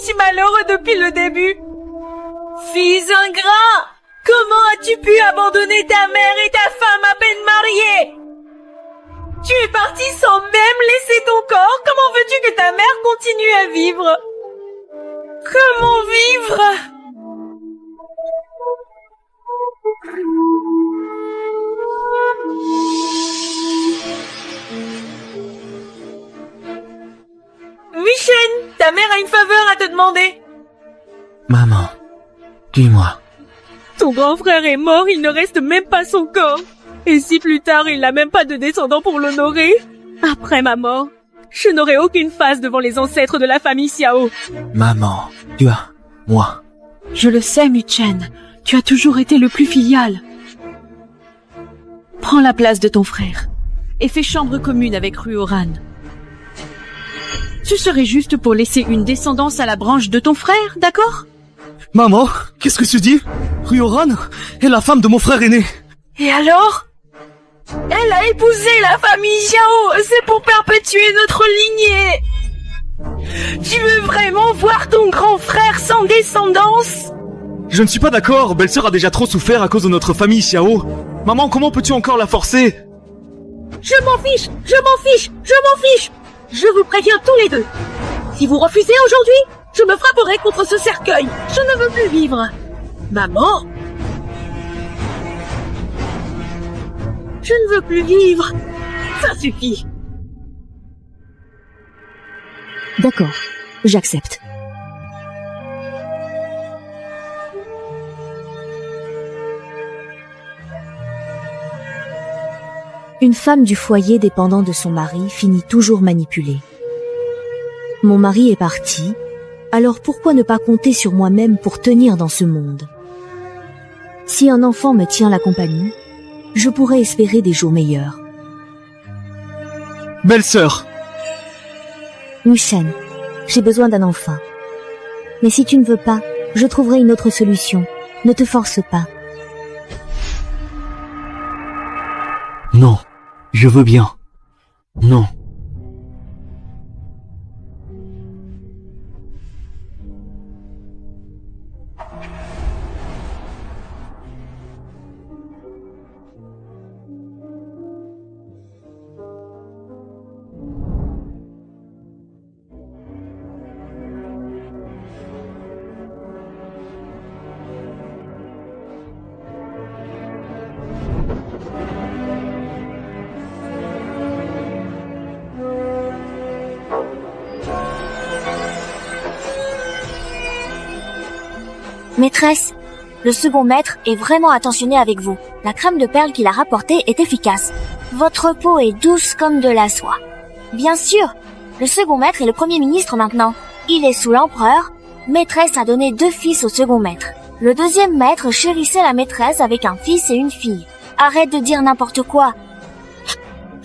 si malheureux depuis le début. Fils ingrat, comment as-tu pu abandonner ta mère et ta femme à peine mariée? Tu es parti sans même laisser ton corps. Comment veux-tu que ta mère continue à vivre? Comment vivre? Michel, ta mère a une faveur à te demander. Maman, dis-moi. Ton grand frère est mort, il ne reste même pas son corps. Et si plus tard il n'a même pas de descendants pour l'honorer? Après ma mort, je n'aurai aucune face devant les ancêtres de la famille Xiao. Maman, tu as... moi. Je le sais, Mu-Chen. Tu as toujours été le plus filial. Prends la place de ton frère et fais chambre commune avec Ruoran. Ce serait juste pour laisser une descendance à la branche de ton frère, d'accord? Maman, qu'est-ce que tu dis? Ruoran est la femme de mon frère aîné. Et alors? Elle a épousé la famille Xiao, c'est pour perpétuer notre lignée. Tu veux vraiment voir ton grand frère sans descendance? Je ne suis pas d'accord, belle-sœur a déjà trop souffert à cause de notre famille Xiao. Maman, comment peux-tu encore la forcer? Je m'en fiche, je m'en fiche, je m'en fiche. Je vous préviens tous les deux. Si vous refusez aujourd'hui, je me frapperai contre ce cercueil. Je ne veux plus vivre. Maman? Je ne veux plus vivre. Ça suffit. D'accord, j'accepte. Une femme du foyer dépendant de son mari finit toujours manipulée. Mon mari est parti, alors pourquoi ne pas compter sur moi-même pour tenir dans ce monde? Si un enfant me tient la compagnie, je pourrais espérer des jours meilleurs. Belle-sœur! Mu-Chen, j'ai besoin d'un enfant. Mais si tu ne veux pas, je trouverai une autre solution. Ne te force pas. Non, je veux bien. Non. Maîtresse, le second maître est vraiment attentionné avec vous. La crème de perles qu'il a rapportée est efficace. Votre peau est douce comme de la soie. Bien sûr, le second maître est le premier ministre maintenant. Il est sous l'empereur. Maîtresse a donné 2 fils au second maître. Le deuxième maître chérissait la maîtresse avec un fils et une fille. Arrête de dire n'importe quoi.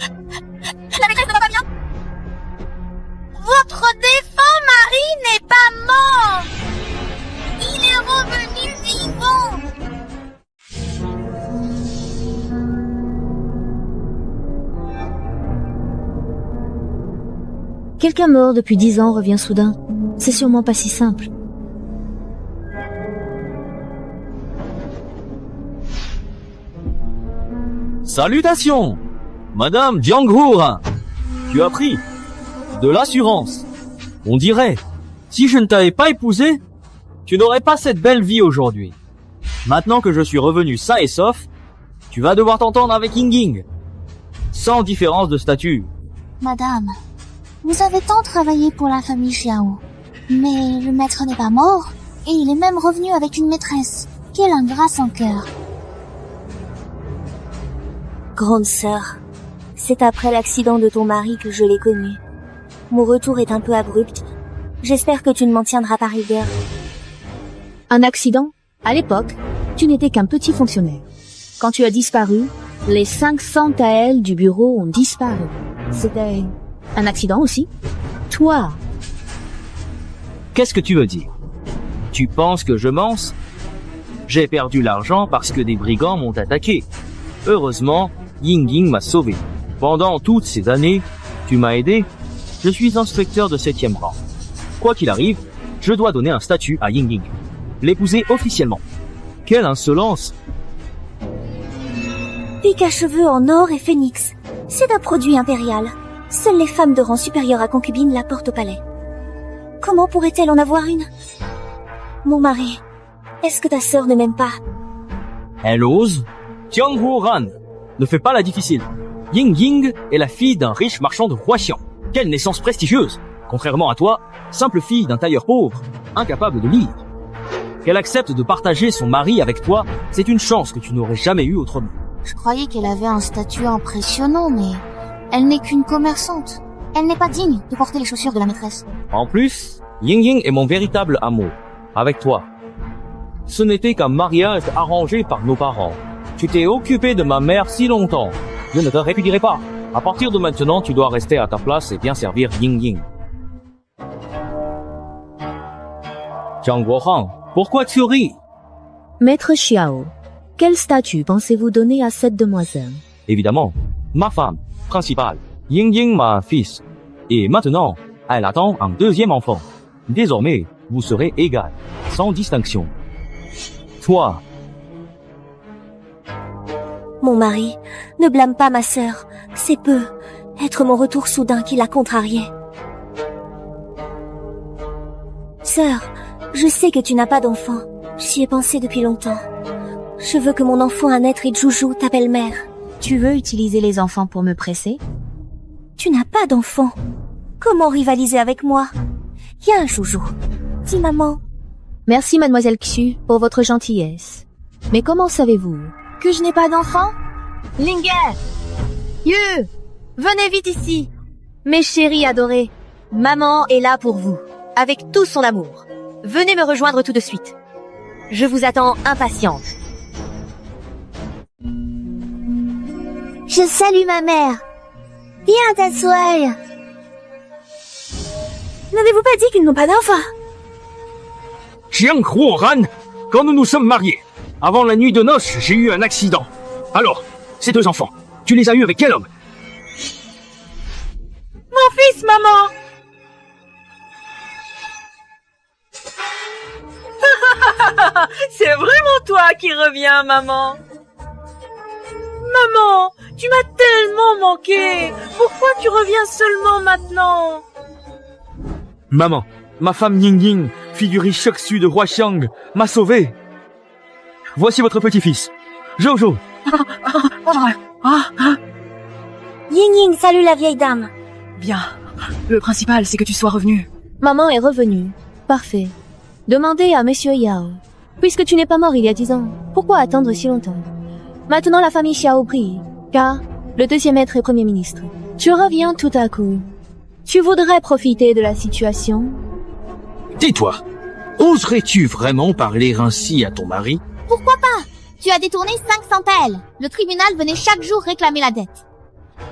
La maîtresse ne va pas bien. Votre défunt mari n'est pas mort. Il est revenu vivant. Quelqu'un mort depuis 10 ans revient soudain. C'est sûrement pas si simple. Salutations, Madame Jianghuran. Tu as pris de l'assurance. On dirait, si je ne t'avais pas épousée, tu n'aurais pas cette belle vie aujourd'hui. Maintenant que je suis revenu sain et sauf, tu vas devoir t'entendre avec Yingying. Sans différence de statut. Madame, vous avez tant travaillé pour la famille Xiao. Mais le maître n'est pas mort, et il est même revenu avec une maîtresse. Quel ingrat sans cœur. Grande sœur, c'est après l'accident de ton mari que je l'ai connu. Mon retour est un peu abrupt. J'espère que tu ne m'en tiendras pas rigueur. Un accident? À l'époque, tu n'étais qu'un petit fonctionnaire. Quand tu as disparu, les 500 taels du bureau ont disparu. C'était un accident aussi? Toi? Qu'est-ce que tu veux dire? Tu penses que je mens? J'ai perdu l'argent parce que des brigands m'ont attaqué. Heureusement, Yingying m'a sauvé. Pendant toutes ces années, tu m'as aidé. Je suis inspecteur de 7e rang. Quoi qu'il arrive, je dois donner un statut à Ying Ying. L'épouser officiellement. Quelle insolence! Pique à cheveux en or et phénix. C'est un produit impérial. Seules les femmes de rang supérieur à concubine la portent au palais. Comment pourrait-elle en avoir une? Mon mari, est-ce que ta sœur ne m'aime pas? Elle ose? Jianghu Han, ne fais pas la difficile. Ying Ying est la fille d'un riche marchand de Huaxiang. Quelle naissance prestigieuse! Contrairement à toi, simple fille d'un tailleur pauvre, incapable de lire. Qu'elle accepte de partager son mari avec toi, c'est une chance que tu n'aurais jamais eue autrement. Je croyais qu'elle avait un statut impressionnant, mais elle n'est qu'une commerçante. Elle n'est pas digne de porter les chaussures de la maîtresse. En plus, Ying Ying est mon véritable amour, avec toi. Ce n'était qu'un mariage arrangé par nos parents. Tu t'es occupé de ma mère si longtemps. Je ne te répudierai pas. À partir de maintenant, tu dois rester à ta place et bien servir Ying Ying. Jiang Guohan, pourquoi tu ris? Maître Xiao, quel statut pensez-vous donner à cette demoiselle? Évidemment, ma femme principale, Ying Ying, ma fils. Et maintenant, elle attend un deuxième enfant. Désormais, vous serez égal, sans distinction. Toi. Mon mari, ne blâme pas ma sœur. C'est peu être mon retour soudain qui l'a contrariée. Sœur, je sais que tu n'as pas d'enfant. J'y ai pensé depuis longtemps. Je veux que mon enfant à naître et Joujou, ta belle-mère. Tu veux utiliser les enfants pour me presser? Tu n'as pas d'enfant. Comment rivaliser avec moi? Viens, Joujou. Dis maman. Merci, mademoiselle Xu, pour votre gentillesse. Mais comment savez-vous Que je n'ai pas d'enfant? Linger! Yu! Venez vite ici! Mes chéris adorés, maman est là pour vous, avec tout son amour. Venez me rejoindre tout de suite. Je vous attends impatiente. Je salue ma mère. Viens t'asseoir. N'avez-vous pas dit qu'ils n'ont pas d'enfant? Jianghu Han, quand nous nous sommes mariés, avant la nuit de noces, j'ai eu un accident. Alors, ces deux enfants, tu les as eus avec quel homme? Mon fils, maman! C'est vraiment toi qui reviens, maman. Maman, tu m'as tellement manqué. Pourquoi tu reviens seulement maintenant? Maman, ma femme Ying Ying, fille du riche Shoksu de Huaxiang, m'a sauvé. Voici votre petit-fils, Jojo. Ying Ying, salue la vieille dame. Bien. Le principal, c'est que tu sois revenu. Maman est revenue. Parfait. Demandez à Monsieur Yao. Puisque tu n'es pas mort il y a 10 ans, pourquoi attendre si longtemps? Maintenant la famille Xiao brille, car le deuxième maître est premier ministre. Tu reviens tout à coup. Tu voudrais profiter de la situation? Tais-toi. Oserais-tu vraiment parler ainsi à ton mari? Pourquoi pas? Tu as détourné 500 pelles. Le tribunal venait chaque jour réclamer la dette.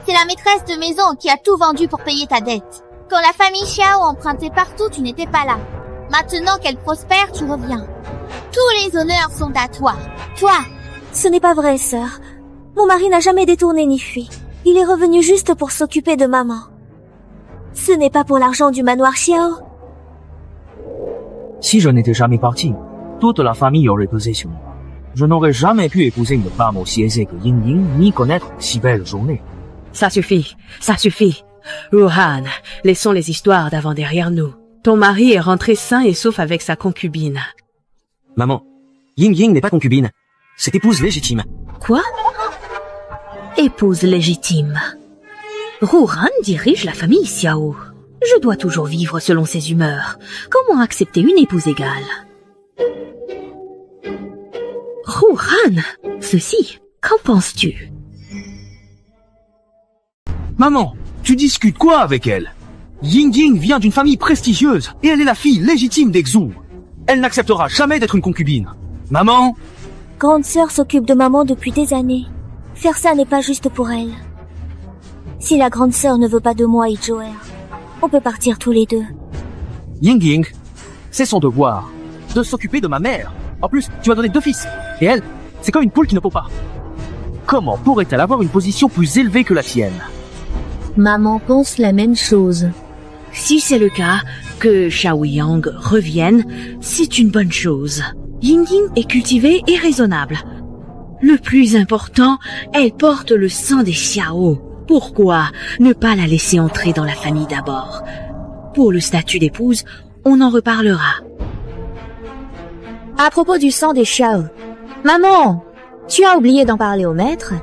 C'est la maîtresse de maison qui a tout vendu pour payer ta dette. Quand la famille Xiao empruntait partout, tu n'étais pas là. Maintenant qu'elle prospère, tu reviens. Tous les honneurs sont à toi. Toi. Ce n'est pas vrai, sœur. Mon mari n'a jamais détourné ni fui. Il est revenu juste pour s'occuper de maman. Ce n'est pas pour l'argent du manoir Xiao. Si je n'étais jamais parti, toute la famille aurait pesé sur moi. Je n'aurais jamais pu épouser une femme aussi aisée que Ying Ying, ni connaître une si belle journée. Ça suffit, ça suffit. Wuhan, laissons les histoires d'avant derrière nous. Ton mari est rentré sain et sauf avec sa concubine. Maman, Ying Ying n'est pas concubine. C'est épouse légitime. Quoi? Épouse légitime. Wuhan dirige la famille Xiao. Je dois toujours vivre selon ses humeurs. Comment accepter une épouse égale? Wuhan, ceci, qu'en penses-tu? Maman, tu discutes quoi avec elle? Ying Ying vient d'une famille prestigieuse et elle est la fille légitime d'Exu. Elle n'acceptera jamais d'être une concubine. Maman? Grande sœur s'occupe de maman depuis des années. Faire ça n'est pas juste pour elle. Si la grande sœur ne veut pas de moi et Joer, on peut partir tous les deux. Ying Ying, c'est son devoir de s'occuper de ma mère. En plus, tu m'as donné 2 fils. Et elle, c'est comme une poule qui ne pond pas. Comment pourrait-elle avoir une position plus élevée que la tienne? Maman pense la même chose. Si c'est le cas, Que Xiao Yang revienne, c'est une bonne chose. Yingying est cultivée et raisonnable. Le plus important, elle porte le sang des Xiao. Pourquoi ne pas la laisser entrer dans la famille d'abord? Pour le statut d'épouse, on en reparlera. À propos du sang des Xiao. Maman, tu as oublié d'en parler au maître?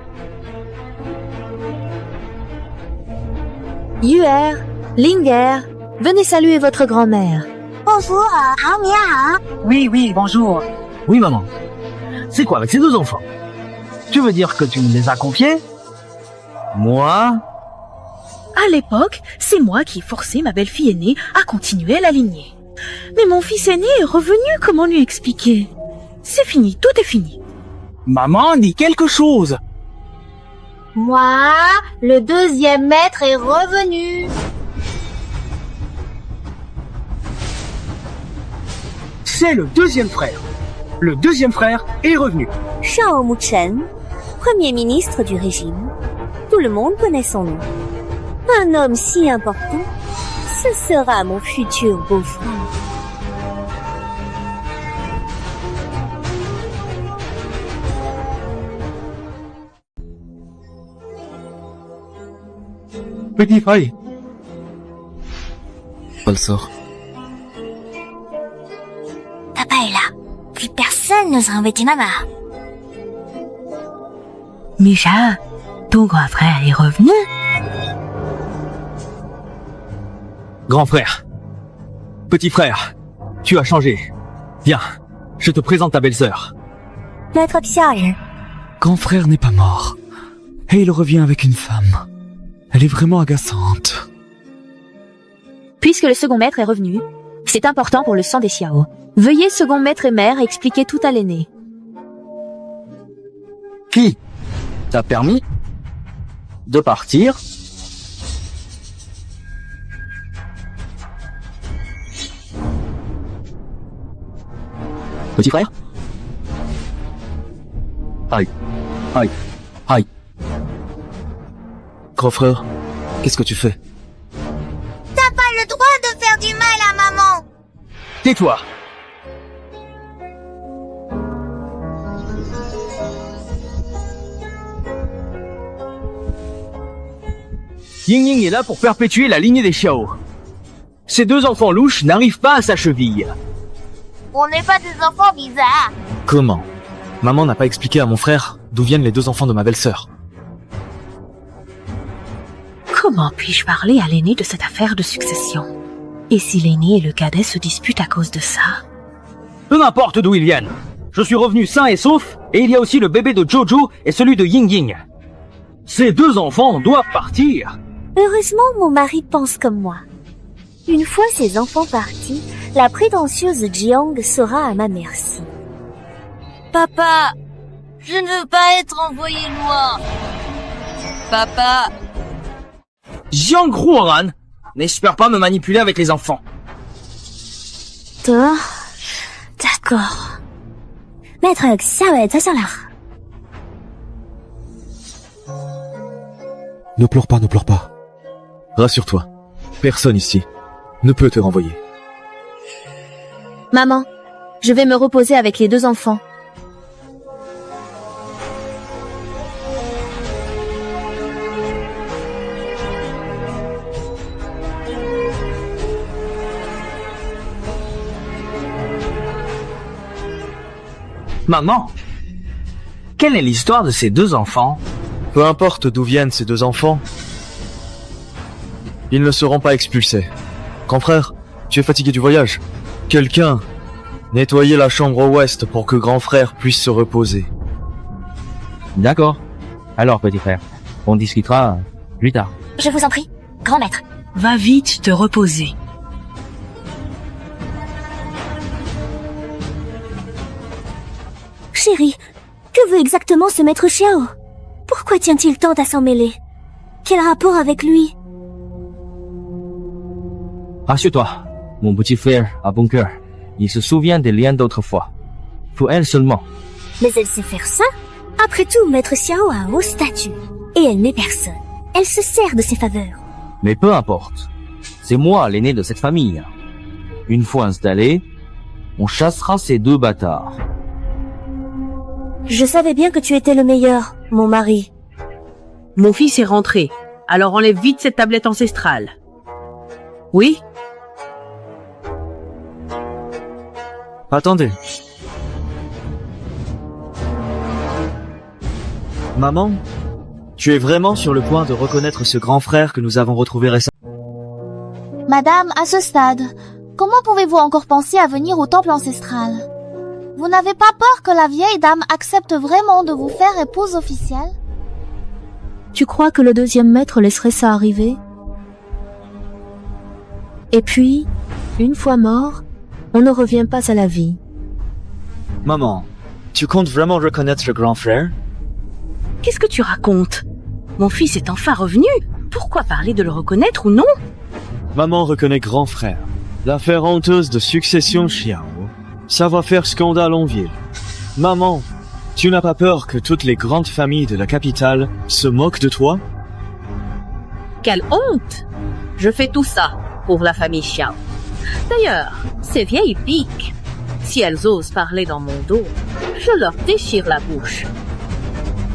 Yuer, Linger, venez saluer votre grand-mère. Bonjour, Mia. Oui, bonjour. Oui, maman. C'est quoi avec ces deux enfants? Tu veux dire que tu me les as confiés? Moi? À l'époque, c'est moi qui ai forcé ma belle-fille aînée à continuer la lignée. Mais mon fils aîné est revenu, comment lui expliquer? C'est fini, tout est fini. Maman, dis quelque chose. Moi, le deuxième maître est revenu. C'est le deuxième frère. Le deuxième frère est revenu. Shao Muchen, premier ministre du régime. Tout le monde connaît son nom. Un homme si important, ce sera mon futur beau-frère. Petit frère. Pas le sort. Papa est là. Plus personne n'osera embêter maman. Misha, ton grand frère est revenu? Grand frère. Petit frère. Tu as changé. Viens, je te présente ta belle-sœur. Maître Xiao, Grand frère n'est pas mort. Et il revient avec une femme. Elle est vraiment agaçante. Puisque le second maître est revenu, c'est important pour le sang des Xiao. Veuillez second maître et mère expliquer tout à l'aîné. Qui t'a permis de partir? Petit frère? Aïe. Grand frère, qu'est-ce que tu fais? T'as pas le droit de faire du mal à maman. Tais-toi. Yingying est là pour perpétuer la lignée des Xiao. Ces deux enfants louches n'arrivent pas à sa cheville. On n'est pas des enfants bizarres. Comment? Maman n'a pas expliqué à mon frère d'où viennent les deux enfants de ma belle-sœur. Comment puis-je parler à l'aîné de cette affaire de succession? Et si l'aîné et le cadet se disputent à cause de ça? Peu importe d'où ils viennent. Je suis revenu sain et sauf, et il y a aussi le bébé de Jojo et celui de Yingying. Ces deux enfants doivent partir. heureusement mon mari pense comme moi. Une fois ces enfants partis, la prétentieuse Jiang sera à ma merci. Papa, je ne veux pas être envoyé loin. Papa, Jiang Huoran, n'espère pas me manipuler avec les enfants. D'accord. Maître Xiao 在这了。 Ne pleure pas, ne pleure pas. Rassure-toi, personne ici ne peut te renvoyer. Maman, je vais me reposer avec les deux enfants. Maman, quelle est l'histoire de ces deux enfants? Peu importe d'où viennent ces deux enfants, ils ne seront pas expulsés. Grand frère, tu es fatigué du voyage. Quelqu'un, nettoyez la chambre ouest pour que grand frère puisse se reposer. D'accord. Alors, petit frère, on discutera plus tard. Je vous en prie, grand maître. Va vite te reposer. Chérie, que veut exactement ce maître Xiao? Pourquoi tient-il tant à s'en mêler? Quel rapport avec lui? Rassure-toi, mon petit frère a bon cœur. Il se souvient des liens d'autrefois. Pour elle seulement. Mais elle sait faire ça? Après tout, maître Xiao a un haut statut. Et elle n'est personne. Elle se sert de ses faveurs. Mais peu importe. C'est moi l'aîné de cette famille. Une fois installé, on chassera ces deux bâtards. Je savais bien que tu étais le meilleur, mon mari. Mon fils est rentré, alors enlève vite cette tablette ancestrale. Oui? Attendez. Maman, tu es vraiment sur le point de reconnaître ce grand frère que nous avons retrouvé récemment? Madame, à ce stade, comment pouvez-vous encore penser à venir au temple ancestral? Vous n'avez pas peur que la vieille dame accepte vraiment de vous faire épouse officielle? Tu crois que le deuxième maître laisserait ça arriver? Et puis, une fois mort, on ne revient pas à la vie. Maman, tu comptes vraiment reconnaître le grand frère? Qu'est-ce que tu racontes? Mon fils est enfin revenu. Pourquoi parler de le reconnaître ou non? Maman reconnaît grand frère. L'affaire honteuse de succession Xiao, ça va faire scandale en ville. Maman, tu n'as pas peur que toutes les grandes familles de la capitale se moquent de toi? Quelle honte! Je fais tout ça pour la famille Xiao. D'ailleurs, ces vieilles piques, si elles osent parler dans mon dos, je leur déchire la bouche.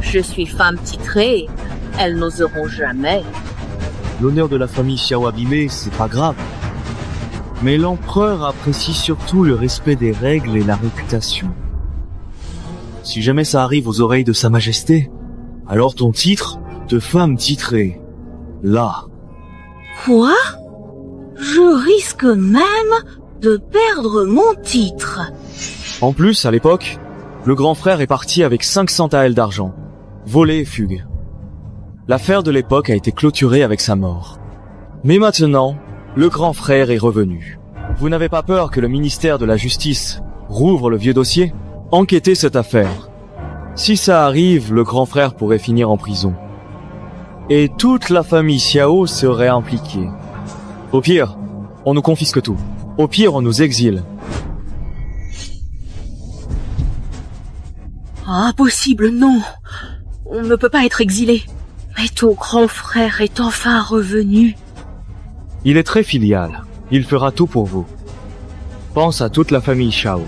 Je suis femme titrée, elles n'oseront jamais. L'honneur de la famille Xiao abîmé, c'est pas grave. Mais l'empereur apprécie surtout le respect des règles et la réputation. Si jamais ça arrive aux oreilles de Sa Majesté, alors ton titre de femme titrée, là. Quoi? Je risque même de perdre mon titre. En plus, à l'époque, le grand frère est parti avec 500 taels d'argent, volé et fugue. L'affaire de l'époque a été clôturée avec sa mort. Mais maintenant, le grand frère est revenu. Vous n'avez pas peur que le ministère de la Justice rouvre le vieux dossier? Enquêtez cette affaire. Si ça arrive, le grand frère pourrait finir en prison. Et toute la famille Xiao serait impliquée. Au pire, on nous confisque tout. Au pire, on nous exile. Impossible, non. On ne peut pas être exilé. Mais ton grand frère est enfin revenu. Il est très filial. Il fera tout pour vous. Pense à toute la famille Xiao.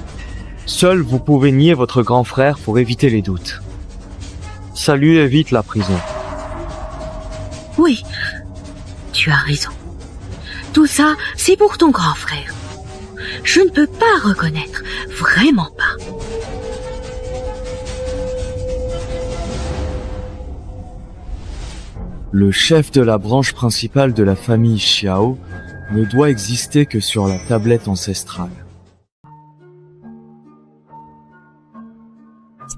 Seul vous pouvez nier votre grand frère pour éviter les doutes. Ça lui évite la prison. Oui, tu as raison. Tout ça, c'est pour ton grand frère. Je ne peux pas reconnaître, vraiment pas. Le chef de la branche principale de la famille Xiao ne doit exister que sur la tablette ancestrale.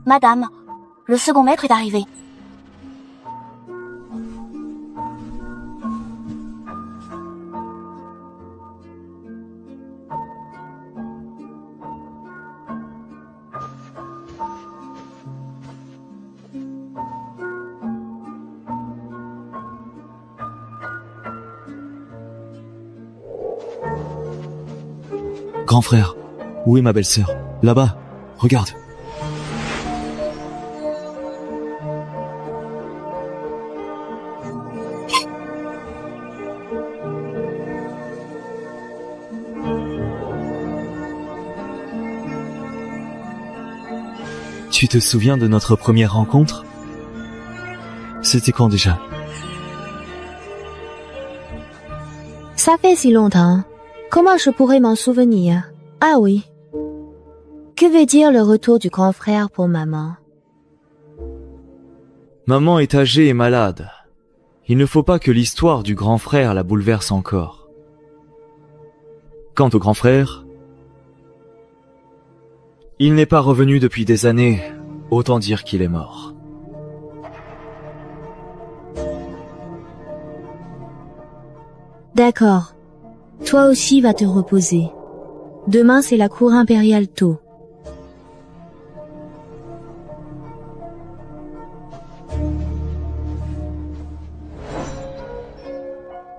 Madame, le second maître est arrivé. Grand frère, où est ma belle-sœur? Là-bas, regarde. Tu te souviens de notre première rencontre? C'était quand déjà? Ça fait si longtemps. Comment je pourrais m'en souvenir? Ah oui. Que veut dire le retour du grand frère pour maman? Maman est âgée et malade. Il ne faut pas que l'histoire du grand frère la bouleverse encore. Quant au grand frère, il n'est pas revenu depuis des années, autant dire qu'il est mort. D'accord. Toi aussi va te reposer. Demain c'est la cour impériale tôt.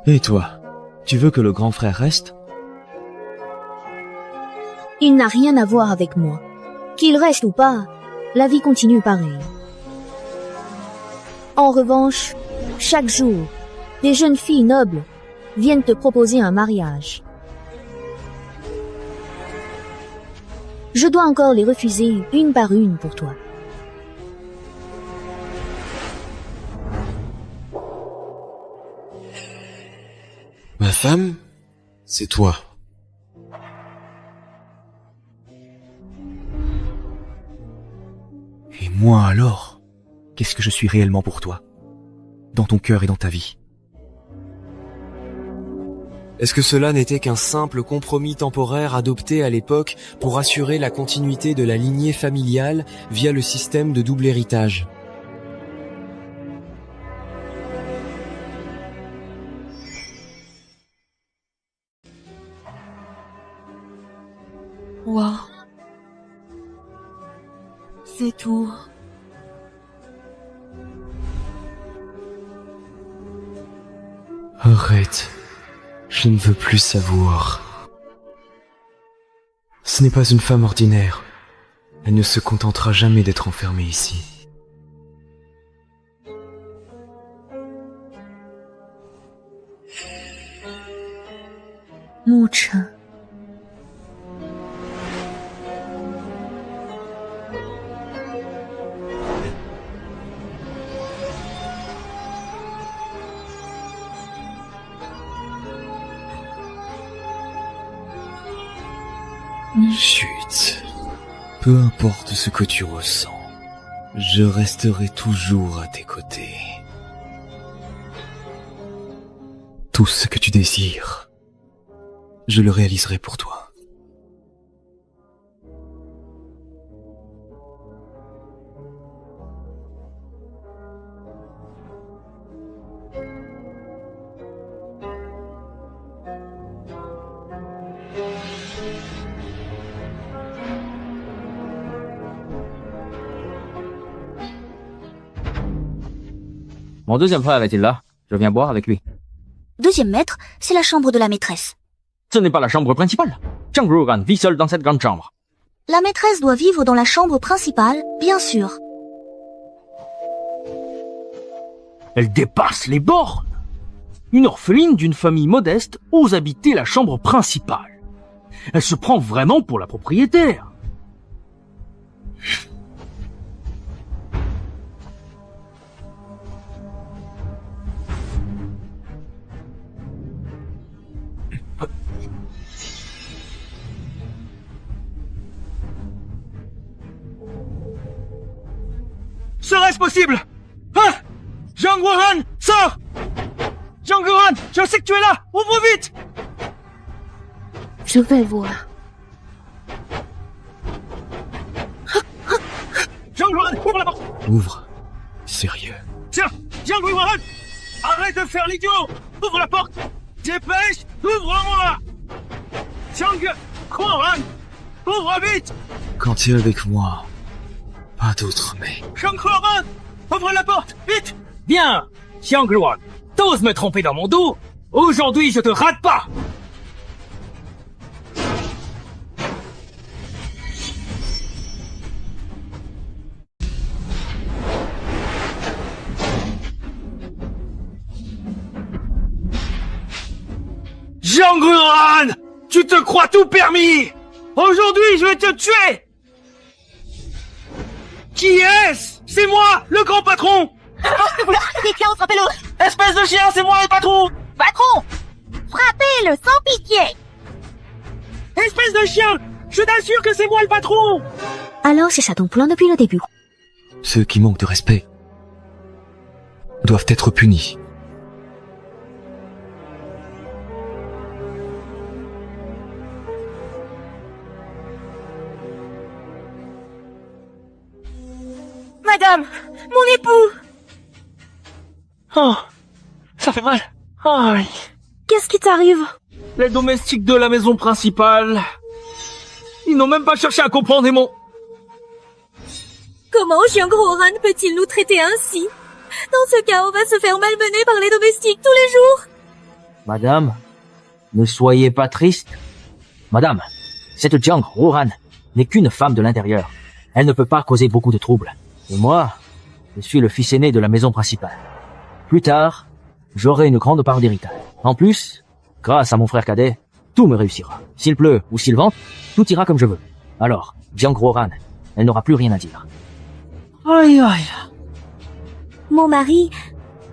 Et toi, tu veux que le grand frère reste? Il n'a rien à voir avec moi. Qu'il reste ou pas, la vie continue pareil. En revanche, chaque jour, des jeunes filles nobles viennent te proposer un mariage. Je dois encore les refuser une par une pour toi. Ma femme, c'est toi. Et moi alors, qu'est-ce que je suis réellement pour toi? Dans ton cœur et dans ta vie. Est-ce que cela n'était qu'un simple compromis temporaire adopté à l'époque pour assurer la continuité de la lignée familiale via le système de double héritage? Wow. C'est tout. Arrête. Je ne veux plus savoir. Ce n'est pas une femme ordinaire. Elle ne se contentera jamais d'être enfermée ici. Mucha. Chut. Peu importe ce que tu ressens, je resterai toujours à tes côtés. Tout ce que tu désires, je le réaliserai pour toi. Mon deuxième frère est-il là? Je viens boire avec lui. Deuxième maître, c'est la chambre de la maîtresse. Ce n'est pas la chambre principale. Zhang Ruoran vit seul dans cette grande chambre. La maîtresse doit vivre dans la chambre principale, bien sûr. Elle dépasse les bornes. Une orpheline d'une famille modeste ose habiter la chambre principale. Elle se prend vraiment pour la propriétaire. Serait-ce possible? Hein? Zhang Ruoran, sors! Zhang Ruoran, je sais que tu es là! Ouvre vite! Je vais voir. Zhang Ruoran, ouvre la porte! Ouvre. Sérieux. Tiens, Zhang Ruoran! Arrête de faire l'idiot! Ouvre la porte! Dépêche! Ouvre-moi! Zhang Ruoran! Ouvre vite! Quand tu es avec moi, pas d'autre mais... Zhang Ruoran! Ouvre la porte! Vite! Bien! Zhang Ruoran, t'oses me tromper dans mon dos? Aujourd'hui, je te rate pas! Zhang Ruoran! Tu te crois tout permis! Aujourd'hui, je vais te tuer! Qui est-ce? C'est moi, le grand patron! Quelqu'un, frappez-le! Espèce de chien, c'est moi le patron! Patron! Frappez-le sans pitié! Espèce de chien! Je t'assure que c'est moi le patron! Alors c'est ça ton plan depuis le début. Ceux qui manquent de respect doivent être punis. Madame! Mon époux! Oh, ça fait mal. Oh, oui. Qu'est-ce qui t'arrive? Les domestiques de la maison principale. Ils n'ont même pas cherché à comprendre les mots. Comment Zhang Ruoran peut-il nous traiter ainsi? Dans ce cas, on va se faire malmener par les domestiques tous les jours. Madame, ne soyez pas triste. Madame, cette Zhang Ruoran n'est qu'une femme de l'intérieur. Elle ne peut pas causer beaucoup de troubles. Et moi, je suis le fils aîné de la maison principale. Plus tard, j'aurai une grande part d'héritage. En plus, grâce à mon frère cadet, tout me réussira. S'il pleut ou s'il vente, tout ira comme je veux. Alors, Jiang Roran, elle n'aura plus rien à dire. Aïe aïe. Mon mari,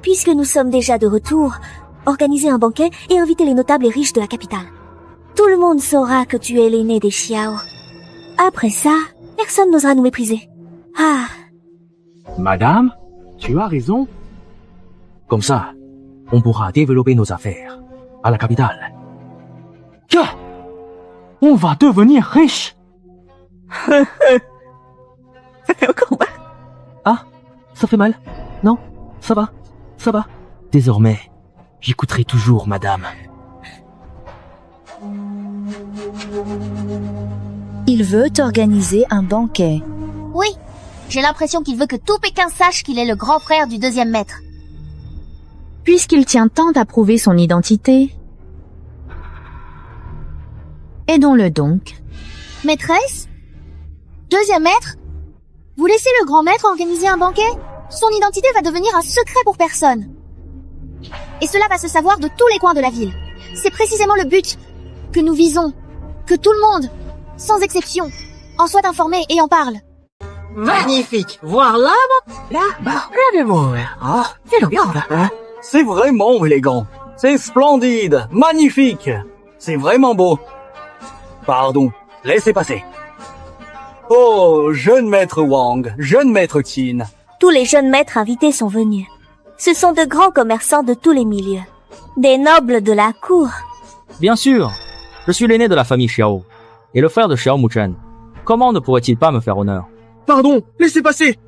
puisque nous sommes déjà de retour, organisez un banquet et invitez les notables et riches de la capitale. Tout le monde saura que tu es l'aîné des Xiao. Après ça, personne n'osera nous mépriser. Ah. Madame, tu as raison. Comme ça, on pourra développer nos affaires à la capitale. Tiens, on va devenir riche. Ça fait encore mal. Ah, ça fait mal? Non, ça va, ça va. Désormais, j'écouterai toujours, madame. Il veut organiser un banquet. Oui, j'ai l'impression qu'il veut que tout Pékin sache qu'il est le grand frère du deuxième maître. Puisqu'il tient tant à prouver son identité, aidons-le donc. Maîtresse? Deuxième maître? Vous laissez le grand maître organiser un banquet? Son identité va devenir un secret pour personne. Et cela va se savoir de tous les coins de la ville. C'est précisément le but que nous visons. Que tout le monde, sans exception, en soit informé et en parle. Magnifique. Voir là-bas, regardez-moi. Ah, c'est bien là. C'est vraiment élégant. C'est splendide. Magnifique. C'est vraiment beau. Pardon. Laissez passer. Oh, jeune maître Wang, jeune maître Qin. Tous les jeunes maîtres invités sont venus. Ce sont de grands commerçants de tous les milieux. Des nobles de la cour. Bien sûr. Je suis l'aîné de la famille Xiao. Et le frère de Xiao Muchen. Comment ne pourrait-il pas me faire honneur? Pardon, laissez passer.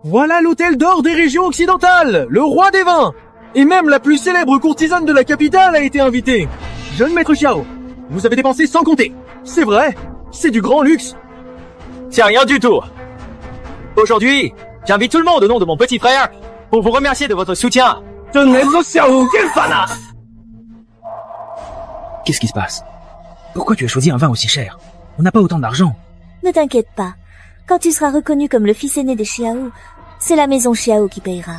Voilà l'hôtel d'or des régions occidentales, le roi des vins. Et même la plus célèbre courtisane de la capitale a été invitée. Jeune maître Xiao, vous avez dépensé sans compter. C'est vrai, c'est du grand luxe. C'est rien du tout. Aujourd'hui, j'invite tout le monde au nom de mon petit frère pour vous remercier de votre soutien. Jeune maître Xiao, quel fanat! Qu'est-ce qui se passe? Pourquoi tu as choisi un vin aussi cher? On n'a pas autant d'argent. Ne t'inquiète pas. Quand tu seras reconnu comme le fils aîné des Xiao, c'est la maison Xiao qui payera.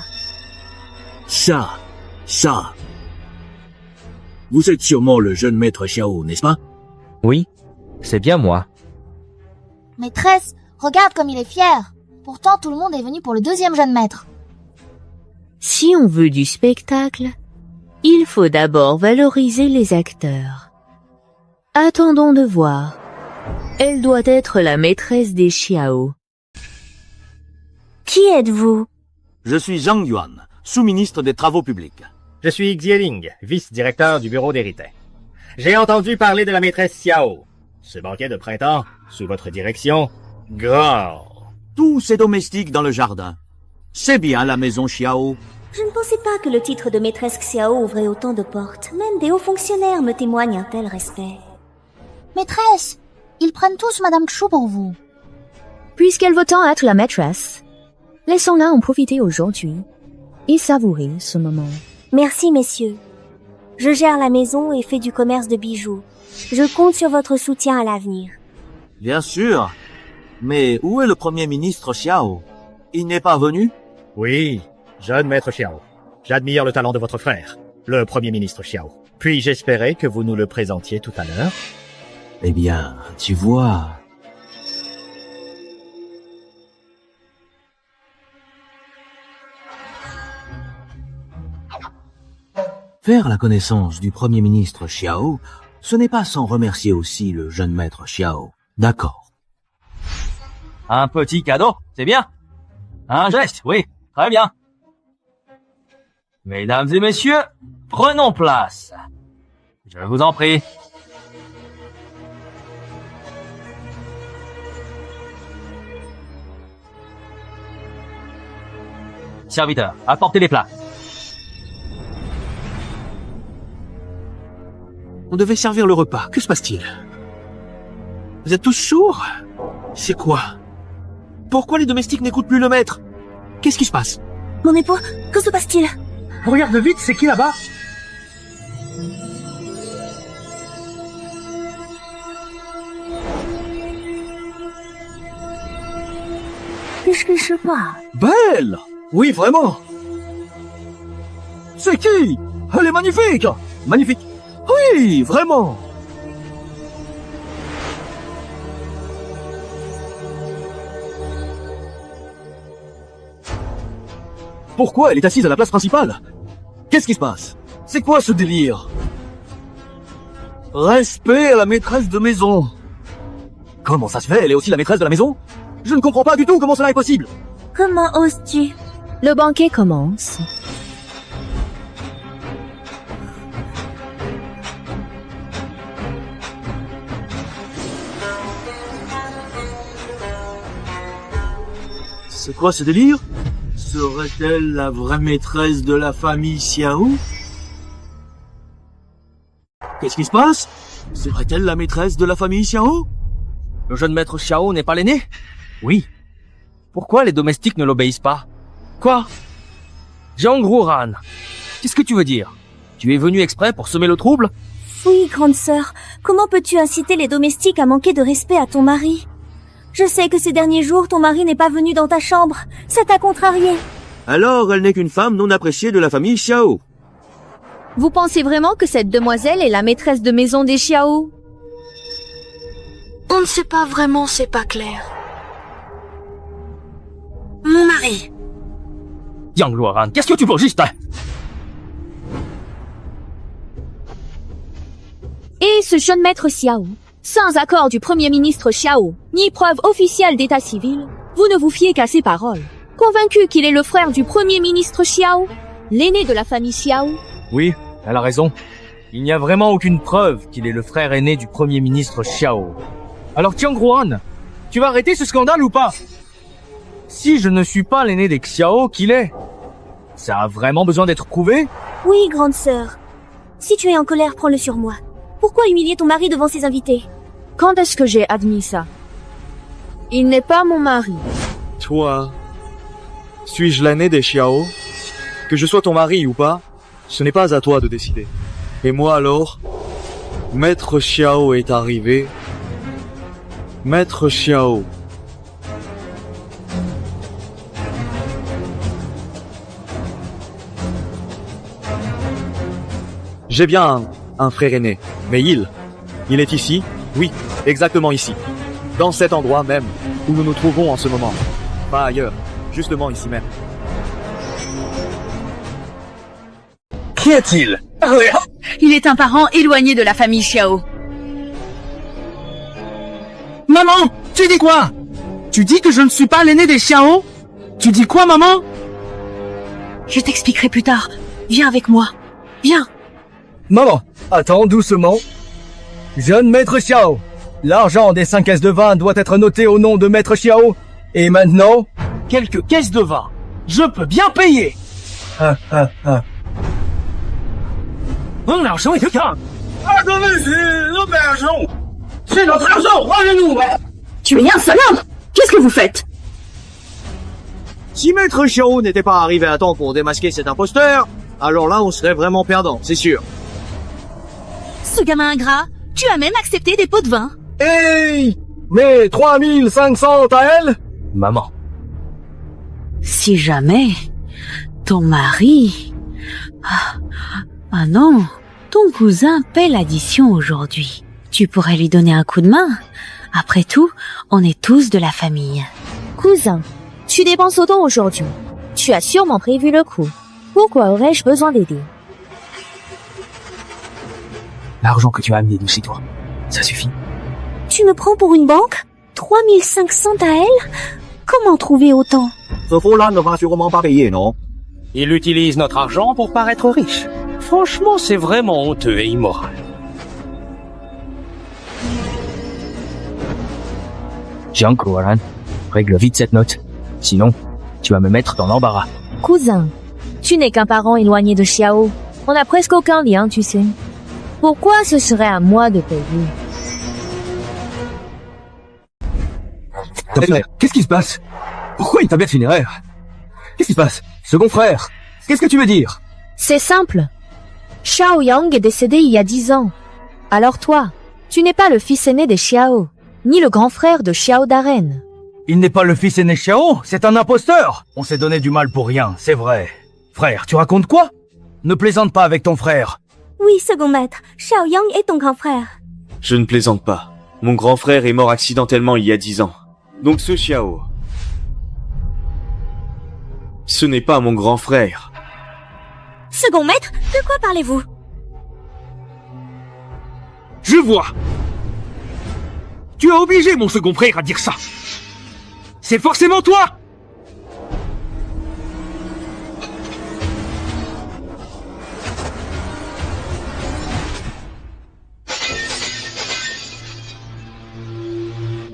Ça. Vous êtes sûrement le jeune maître Xiao, n'est-ce pas? Oui, c'est bien moi. Maîtresse, regarde comme il est fier. Pourtant, tout le monde est venu pour le deuxième jeune maître. Si on veut du spectacle, il faut d'abord valoriser les acteurs. Attendons de voir. Elle doit être la maîtresse des Xiao. Qui êtes-vous? Je suis Zhang Yuan, sous-ministre des Travaux publics. Je suis Xieling, vice-directeur du bureau d'hérité. J'ai entendu parler de la maîtresse Xiao. Ce banquet de printemps, sous votre direction, grand. Tous ces domestiques dans le jardin. C'est bien la maison Xiao. Je ne pensais pas que le titre de maîtresse Xiao ouvrait autant de portes. Même des hauts fonctionnaires me témoignent un tel respect. Maîtresse, ils prennent tous Madame Chou pour vous. Puisqu'elle veut tant être la maîtresse, laissons-la en profiter aujourd'hui et savourer ce moment. Merci, messieurs. Je gère la maison et fais du commerce de bijoux. Je compte sur votre soutien à l'avenir. Bien sûr. Mais où est le premier ministre Xiao? Il n'est pas venu? Oui, jeune maître Xiao. J'admire le talent de votre frère, le premier ministre Xiao. Puis j'espérais que vous nous le présentiez tout à l'heure. Eh bien, tu vois... Faire la connaissance du premier ministre Xiao, ce n'est pas sans remercier aussi le jeune maître Xiao. D'accord. Un petit cadeau, c'est bien. Un geste, oui, très bien. Mesdames et messieurs, prenons place. Je vous en prie. Serviteur, apportez les plats. On devait servir le repas. Que se passe-t-il? Vous êtes tous sourds? C'est quoi? Pourquoi les domestiques n'écoutent plus le maître? Qu'est-ce qui se passe? Mon époux, que se passe-t-il? Regarde vite, c'est qui là-bas? Qu'est-ce que je vois? Belle! Oui, vraiment. C'est qui? Elle est magnifique! Magnifique! Oui, vraiment! Pourquoi elle est assise à la place principale? Qu'est-ce qui se passe? C'est quoi ce délire? Respect à la maîtresse de maison. Comment ça se fait? Elle est aussi la maîtresse de la maison? Je ne comprends pas du tout comment cela est possible. Comment oses-tu? Le banquet commence. C'est quoi ce délire? Serait-elle la vraie maîtresse de la famille Xiao? Qu'est-ce qui se passe? Serait-elle la maîtresse de la famille Xiao? Le jeune maître Xiao n'est pas l'aîné? Oui. Pourquoi les domestiques ne l'obéissent pas? Quoi? Jiang Ruran, qu'est-ce que tu veux dire? Tu es venu exprès pour semer le trouble? Oui, grande sœur. Comment peux-tu inciter les domestiques à manquer de respect à ton mari? Je sais que ces derniers jours, ton mari n'est pas venu dans ta chambre. Ça t'a contrarié. Alors, elle n'est qu'une femme non appréciée de la famille Xiao. Vous pensez vraiment que cette demoiselle est la maîtresse de maison des Xiao? On ne sait pas vraiment, c'est pas clair. Mon mari. Jiang Ruran, qu'est-ce que tu veux juste? Et ce jeune maître Xiao, sans accord du premier ministre Xiao, ni preuve officielle d'état civil, vous ne vous fiez qu'à ses paroles. Convaincu qu'il est le frère du premier ministre Xiao, l'aîné de la famille Xiao. Oui, elle a raison. Il n'y a vraiment aucune preuve qu'il est le frère aîné du premier ministre Xiao. Alors Jiang Ruran, tu vas arrêter ce scandale ou pas? Si je ne suis pas l'aîné des Xiao, qui l'est? Ça a vraiment besoin d'être prouvé? Oui, grande sœur. Si tu es en colère, prends-le sur moi. Pourquoi humilier ton mari devant ses invités? Quand est-ce que j'ai admis ça? Il n'est pas mon mari. Toi, suis-je l'aîné des Xiao? Que je sois ton mari ou pas, ce n'est pas à toi de décider. Et moi alors, Maître Xiao est arrivé. Maître Xiao. J'ai bien un frère aîné, mais il est ici, oui, exactement ici, dans cet endroit même où nous nous trouvons en ce moment, pas ailleurs, justement ici même. Qui est-il? Il est un parent éloigné de la famille Xiao. Maman, tu dis quoi? Tu dis que je ne suis pas l'aîné des Xiao? Tu dis quoi, maman? Je t'expliquerai plus tard. Viens avec moi. Viens. Maman, attends doucement. Jeune maître Xiao, l'argent des 5 caisses de vin doit être noté au nom de maître Xiao. Et maintenant, quelques caisses de vin. Je peux bien payer. Mon argent est calme. Attendez, c'est notre argent. C'est notre argent, rendez-nous. Tu es un sale homme. Qu'est-ce que vous faites? Si maître Xiao n'était pas arrivé à temps pour démasquer cet imposteur, alors là on serait vraiment perdant, c'est sûr. Ce gamin ingrat, tu as même accepté des pots de vin. Hey! Mais 3500 à elle? Maman. Si jamais, ton mari... Ah non, ton cousin paie l'addition aujourd'hui. Tu pourrais lui donner un coup de main. Après tout, on est tous de la famille. Cousin, tu dépenses autant aujourd'hui. Tu as sûrement prévu le coup. Pourquoi aurais-je besoin d'aider? L'argent que tu as amené de chez toi, ça suffit. Tu me prends pour une banque? 3500 à elle? Comment trouver autant? Ce fonds-là ne va sûrement pas payer, non? Il utilise notre argent pour paraître riche. Franchement, c'est vraiment honteux et immoral. Jiang Ruran, règle vite cette note. Sinon, tu vas me mettre dans l'embarras. Cousin, tu n'es qu'un parent éloigné de Xiao. On n'a presque aucun lien, tu sais. Pourquoi ce serait à moi de payer? Qu'est-ce qui se passe? Pourquoi une tablette funéraire? Qu'est-ce qui se passe? Second frère, qu'est-ce que tu veux dire? C'est simple. Xiao Yang est décédé il y a 10 ans. Alors toi, tu n'es pas le fils aîné des Xiao, ni le grand frère de Xiao Daren. Il n'est pas le fils aîné Xiao, c'est un imposteur. On s'est donné du mal pour rien, c'est vrai. Frère, tu racontes quoi? Ne plaisante pas avec ton frère. Oui, second maître, Xiao Yang est ton grand frère. Je ne plaisante pas. Mon grand frère est mort accidentellement il y a 10 ans. Donc ce Xiao... Ce n'est pas mon grand frère. Second maître, de quoi parlez-vous? Je vois. Tu as obligé mon second frère à dire ça. C'est forcément toi.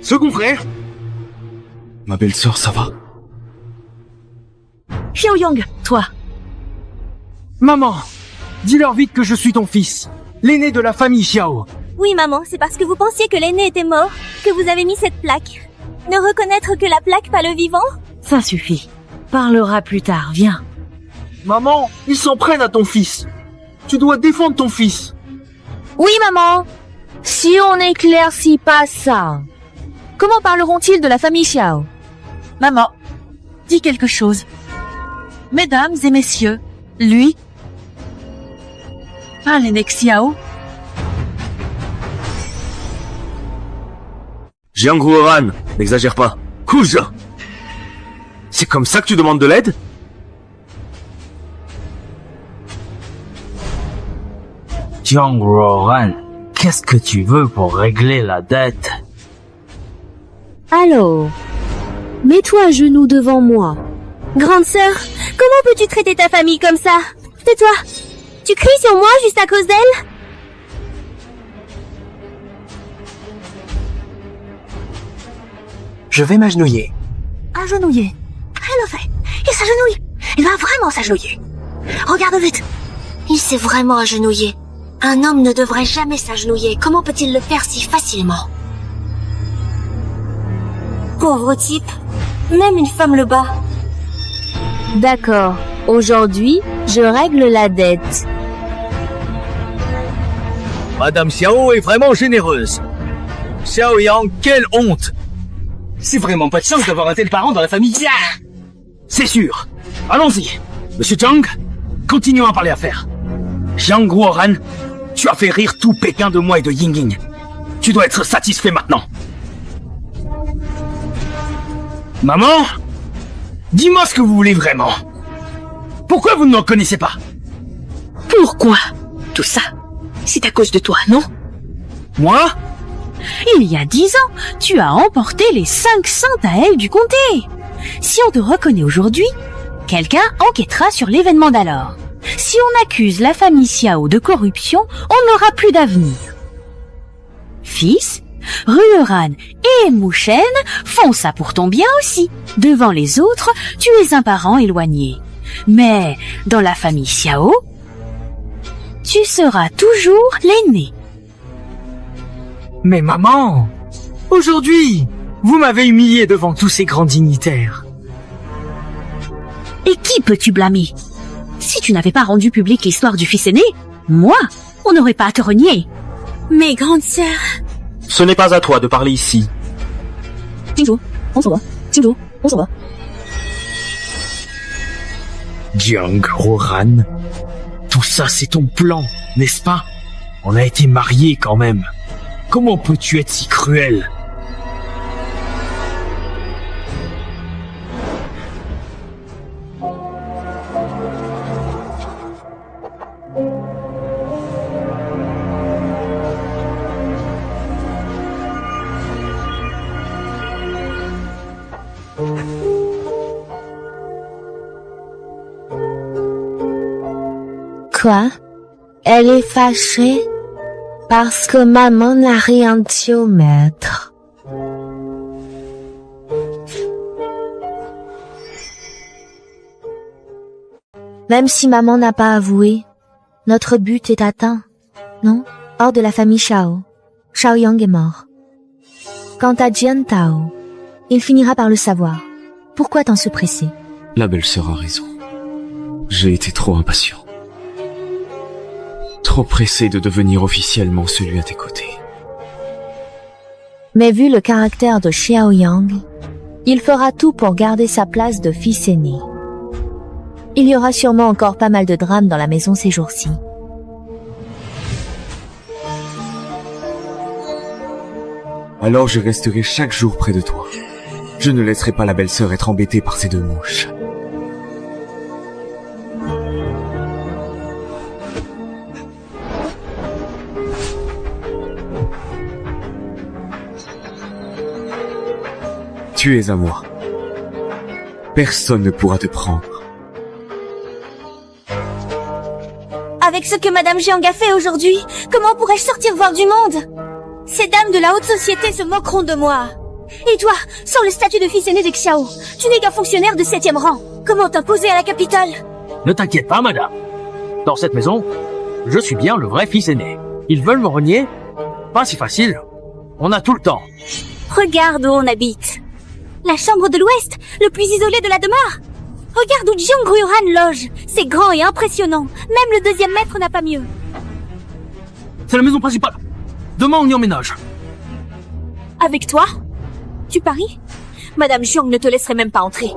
Second frère? Ma belle-sœur, ça va? Xiaoyang, toi. Maman, dis-leur vite que je suis ton fils, l'aîné de la famille Xiao. Oui, maman, c'est parce que vous pensiez que l'aîné était mort que vous avez mis cette plaque. Ne reconnaître que la plaque, pas le vivant? Ça suffit. Parlera plus tard, viens. Maman, ils s'en prennent à ton fils. Tu dois défendre ton fils. Oui, maman. Si on n'éclaircit pas ça, comment parleront-ils de la famille Xiao? Maman, dis quelque chose. Mesdames et messieurs, lui, pas l'aîné Xiao. Jiang Ruoran, n'exagère pas. Cousin! C'est comme ça que tu demandes de l'aide? Jiang Ruoran, qu'est-ce que tu veux pour régler la dette? Alors, mets-toi à genoux devant moi. Grande sœur, comment peux-tu traiter ta famille comme ça? Tais-toi! Tu cries sur moi juste à cause d'elle? Je vais m'agenouiller. Agenouiller. Elle le fait. Il s'agenouille. Il va vraiment s'agenouiller. Regarde vite. Il s'est vraiment agenouillé. Un homme ne devrait jamais s'agenouiller. Comment peut-il le faire si facilement? Pauvre type. Même une femme le bat. D'accord. Aujourd'hui, je règle la dette. Madame Xiao est vraiment généreuse. Xiao Yang, quelle honte! C'est vraiment pas de chance d'avoir un tel parent dans la famille. C'est sûr. Allons-y. Monsieur Zhang, continuons à parler affaires. Jiang Ruoran, tu as fait rire tout Pékin de moi et de Yingying. Tu dois être satisfait maintenant. Maman, dis-moi ce que vous voulez vraiment. Pourquoi vous ne me connaissez pas? Pourquoi tout ça? C'est à cause de toi, non? Moi? Il y a 10 ans, tu as emporté les 500 taels du comté. Si on te reconnaît aujourd'hui, quelqu'un enquêtera sur l'événement d'alors. Si on accuse la famille Xiao de corruption, on n'aura plus d'avenir. Fils, Ruoran et Mushen font ça pour ton bien aussi. Devant les autres, tu es un parent éloigné. Mais dans la famille Xiao, tu seras toujours l'aîné. Mais maman, aujourd'hui, vous m'avez humilié devant tous ces grands dignitaires. Et qui peux-tu blâmer? Si tu n'avais pas rendu publique l'histoire du fils aîné, moi, on n'aurait pas à te renier. Mais grande sœur... Ce n'est pas à toi de parler ici. Jinzhou, on s'en va. Jinzhou, on s'en va. Jiang Ruoran, tout ça c'est ton plan, n'est-ce pas? On a été mariés quand même. Comment peux-tu être si cruel? Quoi? Elle est fâchée? Parce que maman n'a rien dit au maître. Même si maman n'a pas avoué, notre but est atteint, non? Hors de la famille Xiao, Xiaoyang est mort. Quant à Jian Tao, il finira par le savoir. Pourquoi tant se presser? La belle-sœur a raison. J'ai été trop impatient. Trop pressé de devenir officiellement celui à tes côtés. Mais vu le caractère de Xiaoyang, il fera tout pour garder sa place de fils aîné. Il y aura sûrement encore pas mal de drames dans la maison ces jours-ci. Alors je resterai chaque jour près de toi. Je ne laisserai pas la belle-sœur être embêtée par ces deux mouches. Tu es à moi. Personne ne pourra te prendre. Avec ce que Madame Jiang a fait aujourd'hui, comment pourrais-je sortir voir du monde? Ces dames de la haute société se moqueront de moi. Et toi, sans le statut de fils aîné des Xiao, tu n'es qu'un fonctionnaire de 7e rang. Comment t'imposer à la capitale? Ne t'inquiète pas, madame. Dans cette maison, je suis bien le vrai fils aîné. Ils veulent me renier? Pas si facile. On a tout le temps. Regarde où on habite. La chambre de l'Ouest, le plus isolé de la demeure. Regarde où Jiang Ruohan loge. C'est grand et impressionnant. Même le 2e maître n'a pas mieux. C'est la maison principale. Demain, on y emménage. Avec toi? Tu paries? Madame Jiang ne te laisserait même pas entrer.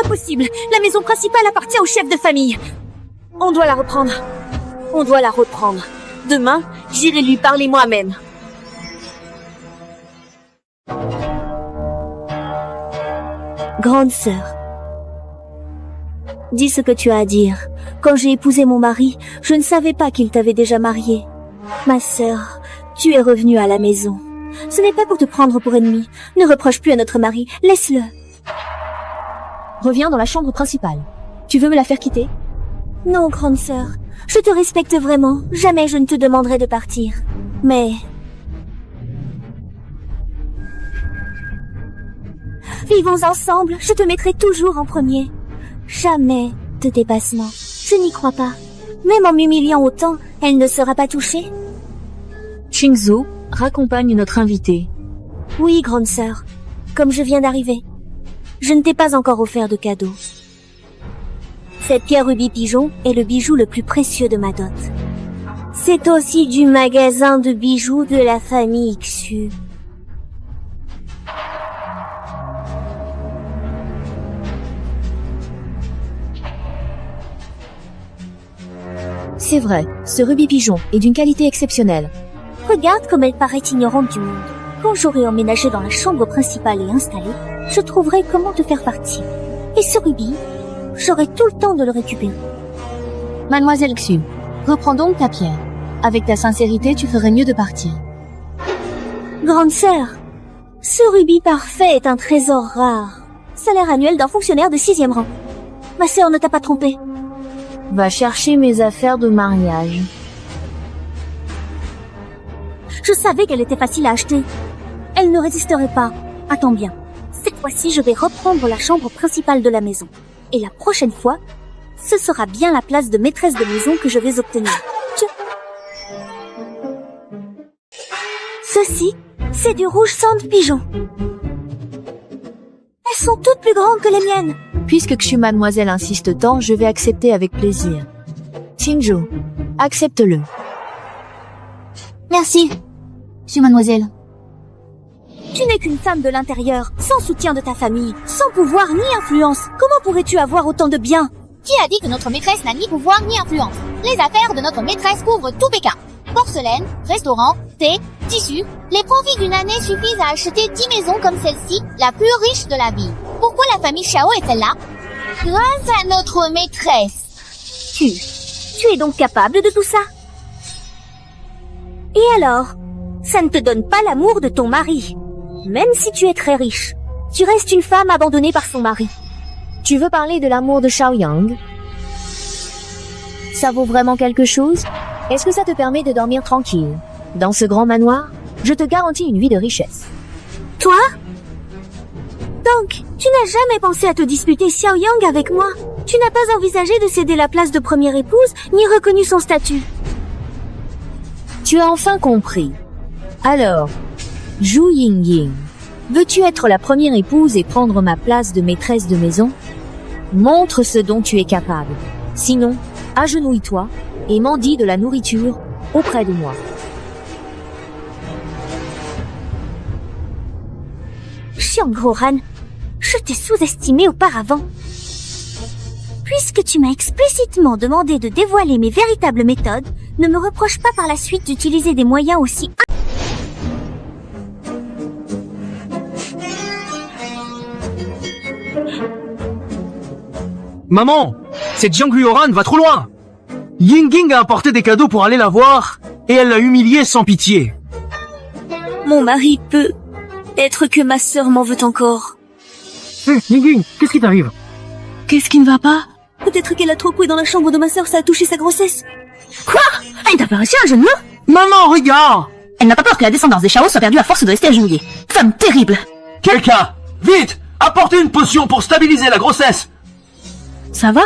Impossible. La maison principale appartient au chef de famille. On doit la reprendre. On doit la reprendre. Demain, j'irai lui parler moi-même. Grande sœur, dis ce que tu as à dire. Quand j'ai épousé mon mari, je ne savais pas qu'il t'avait déjà mariée. Ma sœur, tu es revenue à la maison. Ce n'est pas pour te prendre pour ennemi. Ne reproche plus à notre mari, laisse-le. Reviens dans la chambre principale. Tu veux me la faire quitter? Non, grande sœur. Je te respecte vraiment. Jamais je ne te demanderai de partir. Mais... vivons ensemble, je te mettrai toujours en premier. Jamais de dépassement. Je n'y crois pas. Même en m'humiliant autant, elle ne sera pas touchée. Qingzhou raccompagne notre invité. Oui, grande sœur. Comme je viens d'arriver. Je ne t'ai pas encore offert de cadeau. Cette pierre rubis pigeon est le bijou le plus précieux de ma dot. C'est aussi du magasin de bijoux de la famille Xu. C'est vrai, ce rubis pigeon est d'une qualité exceptionnelle. Regarde comme elle paraît ignorante du monde. Quand j'aurai emménagé dans la chambre principale et installé, je trouverai comment te faire partir. Et ce rubis, j'aurai tout le temps de le récupérer. Mademoiselle Xu, reprends donc ta pierre. Avec ta sincérité, tu ferais mieux de partir. Grande sœur, ce rubis parfait est un trésor rare. Salaire annuel d'un fonctionnaire de 6e rang. Ma sœur ne t'a pas trompé. Va chercher mes affaires de mariage. Je savais qu'elle était facile à acheter. Elle ne résisterait pas. Attends bien. Cette fois-ci, je vais reprendre la chambre principale de la maison. Et la prochaine fois, ce sera bien la place de maîtresse de maison que je vais obtenir. Ceci, c'est du rouge sang de pigeon. Elles sont toutes plus grandes que les miennes. Puisque Xu mademoiselle insiste tant, je vais accepter avec plaisir. Qingzhou, accepte-le. Merci, Xu mademoiselle. Tu n'es qu'une femme de l'intérieur, sans soutien de ta famille, sans pouvoir ni influence. Comment pourrais-tu avoir autant de biens? Qui a dit que notre maîtresse n'a ni pouvoir ni influence? Les affaires de notre maîtresse couvrent tout Pékin. Porcelaine, restaurant, thé, tissu. Les profits d'une année suffisent à acheter 10 maisons comme celle-ci, la plus riche de la ville. Pourquoi la famille Xiao est-elle là? Grâce à notre maîtresse. Tu es donc capable de tout ça? Et alors? Ça ne te donne pas l'amour de ton mari. Même si tu es très riche, tu restes une femme abandonnée par son mari. Tu veux parler de l'amour de Xiaoyang? Ça vaut vraiment quelque chose? Est-ce que ça te permet de dormir tranquille? Dans ce grand manoir, je te garantis une vie de richesse. Toi? Donc, tu n'as jamais pensé à te disputer Xiaoyang avec moi? Tu n'as pas envisagé de céder la place de première épouse, ni reconnu son statut? Tu as enfin compris. Alors, Zhu Yingying, veux-tu être la première épouse et prendre ma place de maîtresse de maison? Montre ce dont tu es capable. Sinon, agenouille-toi et mendie de la nourriture auprès de moi. Jiang Ruohan, je t'ai sous-estimé auparavant. Puisque tu m'as explicitement demandé de dévoiler mes véritables méthodes, ne me reproche pas par la suite d'utiliser des moyens aussi... Maman, cette Jiang Ruohan va trop loin. Yingying a apporté des cadeaux pour aller la voir, et elle l'a humiliée sans pitié. Mon mari peut être que ma sœur m'en veut encore. Ying, qu'est-ce qui t'arrive? Qu'est-ce qui ne va pas? Peut-être qu'elle a trop coué dans la chambre de ma sœur, ça a touché sa grossesse. Quoi? Elle t'a fait réussir un jeune homme? Maman, regarde! Elle n'a pas peur que la descendance des Chao soit perdue à force de rester agenouillée. Femme terrible! Quelqu'un, vite, apportez une potion pour stabiliser la grossesse. Ça va?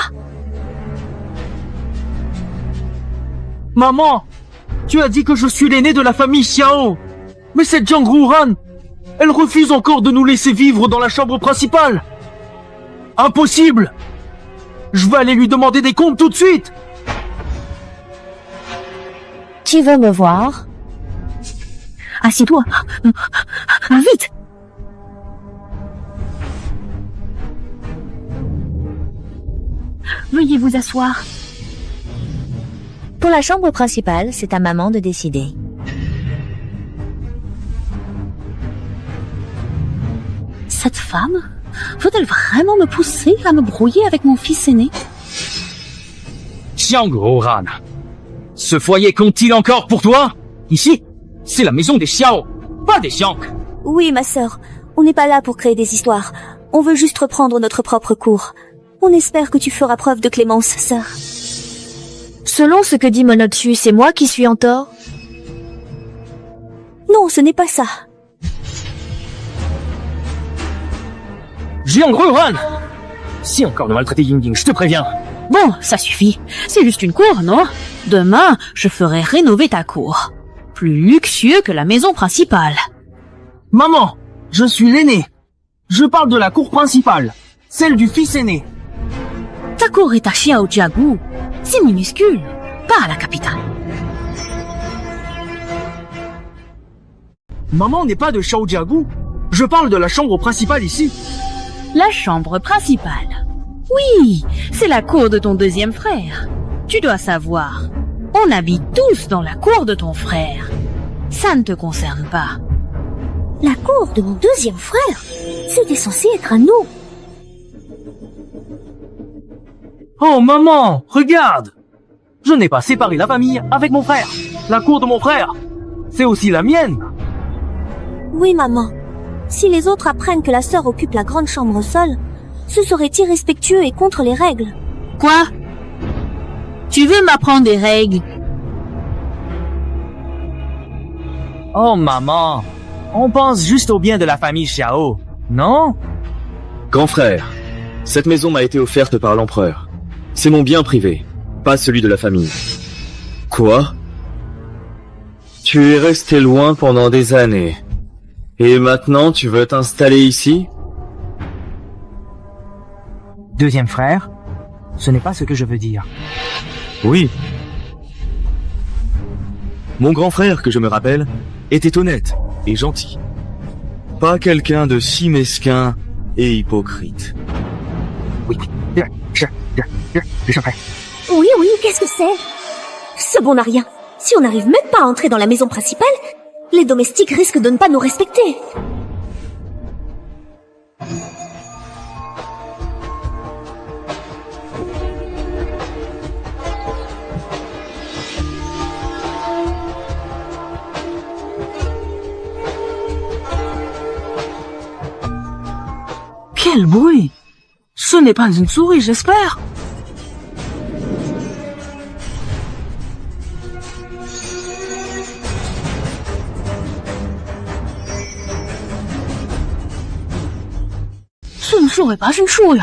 Maman, tu as dit que je suis l'aîné de la famille Xiao. Mais cette Jiang Ruhan, elle refuse encore de nous laisser vivre dans la chambre principale. Impossible! Je vais aller lui demander des comptes tout de suite. Tu veux me voir? Assieds-toi. Vite! Veuillez vous asseoir. Pour la chambre principale, c'est à maman de décider. Cette femme veut-elle vraiment me pousser à me brouiller avec mon fils aîné? Jiang Ruhan, ce foyer compte-t-il encore pour toi? Ici, c'est la maison des Xiao, pas des Xiang. Oui, ma sœur, on n'est pas là pour créer des histoires. On veut juste reprendre notre propre cours. On espère que tu feras preuve de clémence, sœur. Selon ce que dit Monotsu, c'est moi qui suis en tort? Non, ce n'est pas ça. Jiang Ruhan! Si encore de maltraiter Ying, je te préviens. Bon, ça suffit. C'est juste une cour, non? Demain, je ferai rénover ta cour. Plus luxueux que la maison principale. Maman, je suis l'aîné. Je parle de la cour principale, celle du fils aîné. Ta cour est à Xiaojiagu. C'est minuscule, pas à la capitale. Maman n'est pas de Xiaojiagu. Je parle de la chambre principale ici. La chambre principale. Oui, c'est la cour de ton deuxième frère. Tu dois savoir, on habite tous dans la cour de ton frère. Ça ne te concerne pas. La cour de mon deuxième frère? C'était censé être à nous. Oh maman, regarde! Je n'ai pas séparé la famille avec mon frère. La cour de mon frère, c'est aussi la mienne. Oui, maman. Si les autres apprennent que la sœur occupe la grande chambre seule, ce serait irrespectueux et contre les règles. Quoi? Tu veux m'apprendre des règles? Oh maman, on pense juste au bien de la famille Xiao, non? Grand frère, cette maison m'a été offerte par l'empereur. C'est mon bien privé, pas celui de la famille. Quoi? Tu es resté loin pendant des années. Et maintenant, tu veux t'installer ici? Deuxième frère, ce n'est pas ce que je veux dire. Oui. Mon grand frère, que je me rappelle, était honnête et gentil. Pas quelqu'un de si mesquin et hypocrite. Oui, Oui, qu'est-ce que c'est? Ce bon n'a rien. Si on n'arrive même pas à entrer dans la maison principale, les domestiques risquent de ne pas nous respecter. Quel bruit! Ce n'est pas une souris, j'espère. Ce ne serait pas une souris.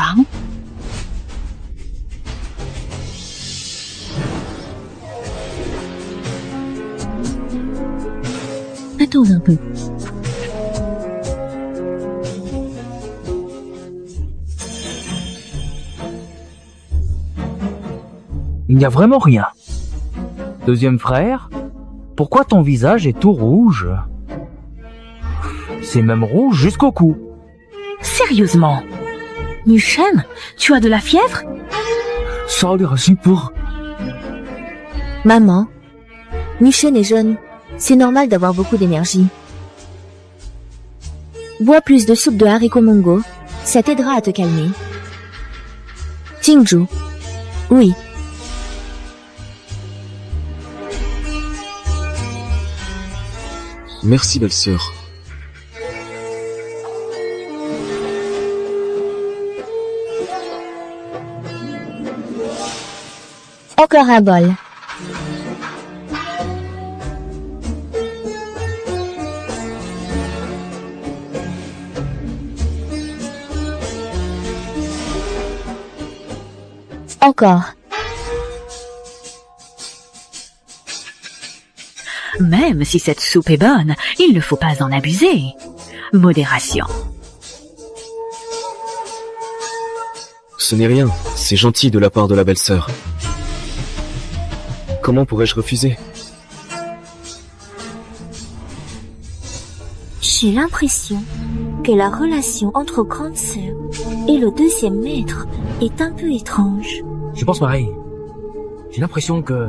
Attends un peu. Il n'y a vraiment rien. Deuxième frère, pourquoi ton visage est tout rouge? C'est même rouge jusqu'au cou. Sérieusement? Mushen, tu as de la fièvre? Ça a l'air super. Maman, Mushen est jeune. C'est normal d'avoir beaucoup d'énergie. Bois plus de soupe de haricots mongo. Ça t'aidera à te calmer. Tingju. Oui. Merci, belle-sœur. Encore un bol. Encore. Même si cette soupe est bonne, il ne faut pas en abuser. Modération. Ce n'est rien, c'est gentil de la part de la belle-sœur. Comment pourrais-je refuser? J'ai l'impression que la relation entre grande sœur et le deuxième maître est un peu étrange. Je pense pareil. J'ai l'impression que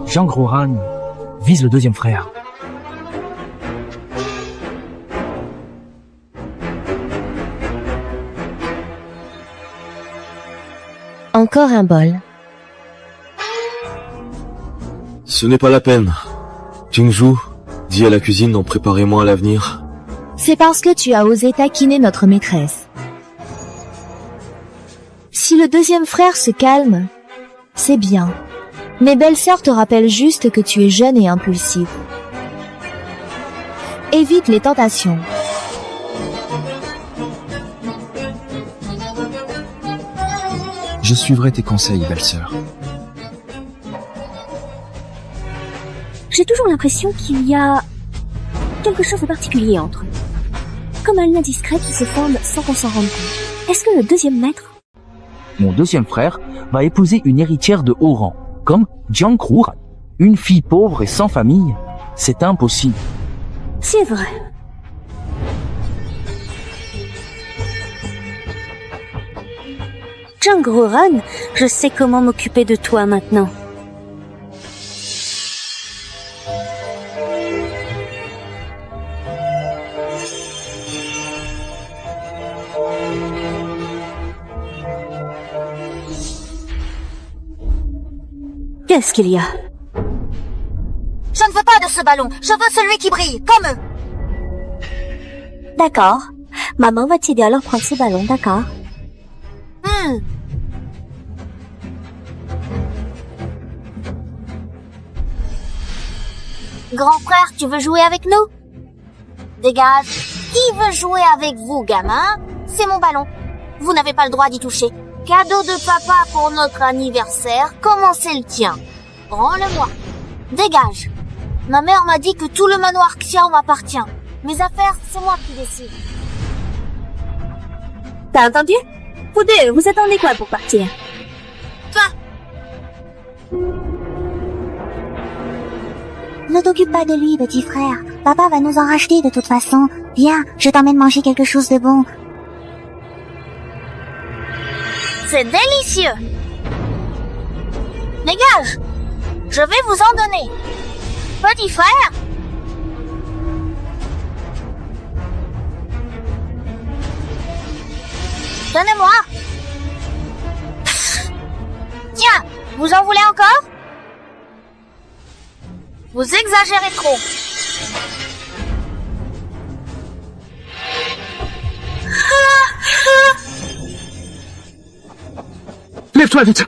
Jiang Ruohan vise le deuxième frère. Encore un bol. Ce n'est pas la peine. Jingju, dis à la cuisine d'en préparer moins à l'avenir. C'est parce que tu as osé taquiner notre maîtresse. Si le deuxième frère se calme, c'est bien. Mes belles-sœurs te rappellent juste que tu es jeune et impulsive. Évite les tentations. Je suivrai tes conseils, belle-sœur. J'ai toujours l'impression qu'il y a quelque chose de particulier entre eux. Comme un lien discret qui se forme sans qu'on s'en rende compte. Est-ce que le deuxième maître... Mon deuxième frère va épouser une héritière de haut rang, comme Jiang Ruohan. Une fille pauvre et sans famille, c'est impossible. C'est vrai. Jiang Ruohan, je sais comment m'occuper de toi maintenant. Qu'est-ce qu'il y a? Je ne veux pas de ce ballon, je veux celui qui brille, comme eux. D'accord. Maman va t'aider à leur prendre ce ballon, d'accord? Grand frère, tu veux jouer avec nous? Dégage. Qui veut jouer avec vous, gamin? C'est mon ballon. Vous n'avez pas le droit d'y toucher. Cadeau de papa pour notre anniversaire, comment c'est le tien? Prends-le-moi. Dégage. Ma mère m'a dit que tout le manoir Xiao m'appartient. Mes affaires, c'est moi qui décide. T'as entendu? Vous deux, vous attendez quoi pour partir? Toi. Ne t'occupe pas de lui, petit frère. Papa va nous en racheter de toute façon. Viens, je t'emmène manger quelque chose de bon. C'est délicieux. Dégage. Je vais vous en donner. Petit frère. Donnez-moi. Tiens, vous en voulez encore? Vous exagérez trop. Lève-toi vite.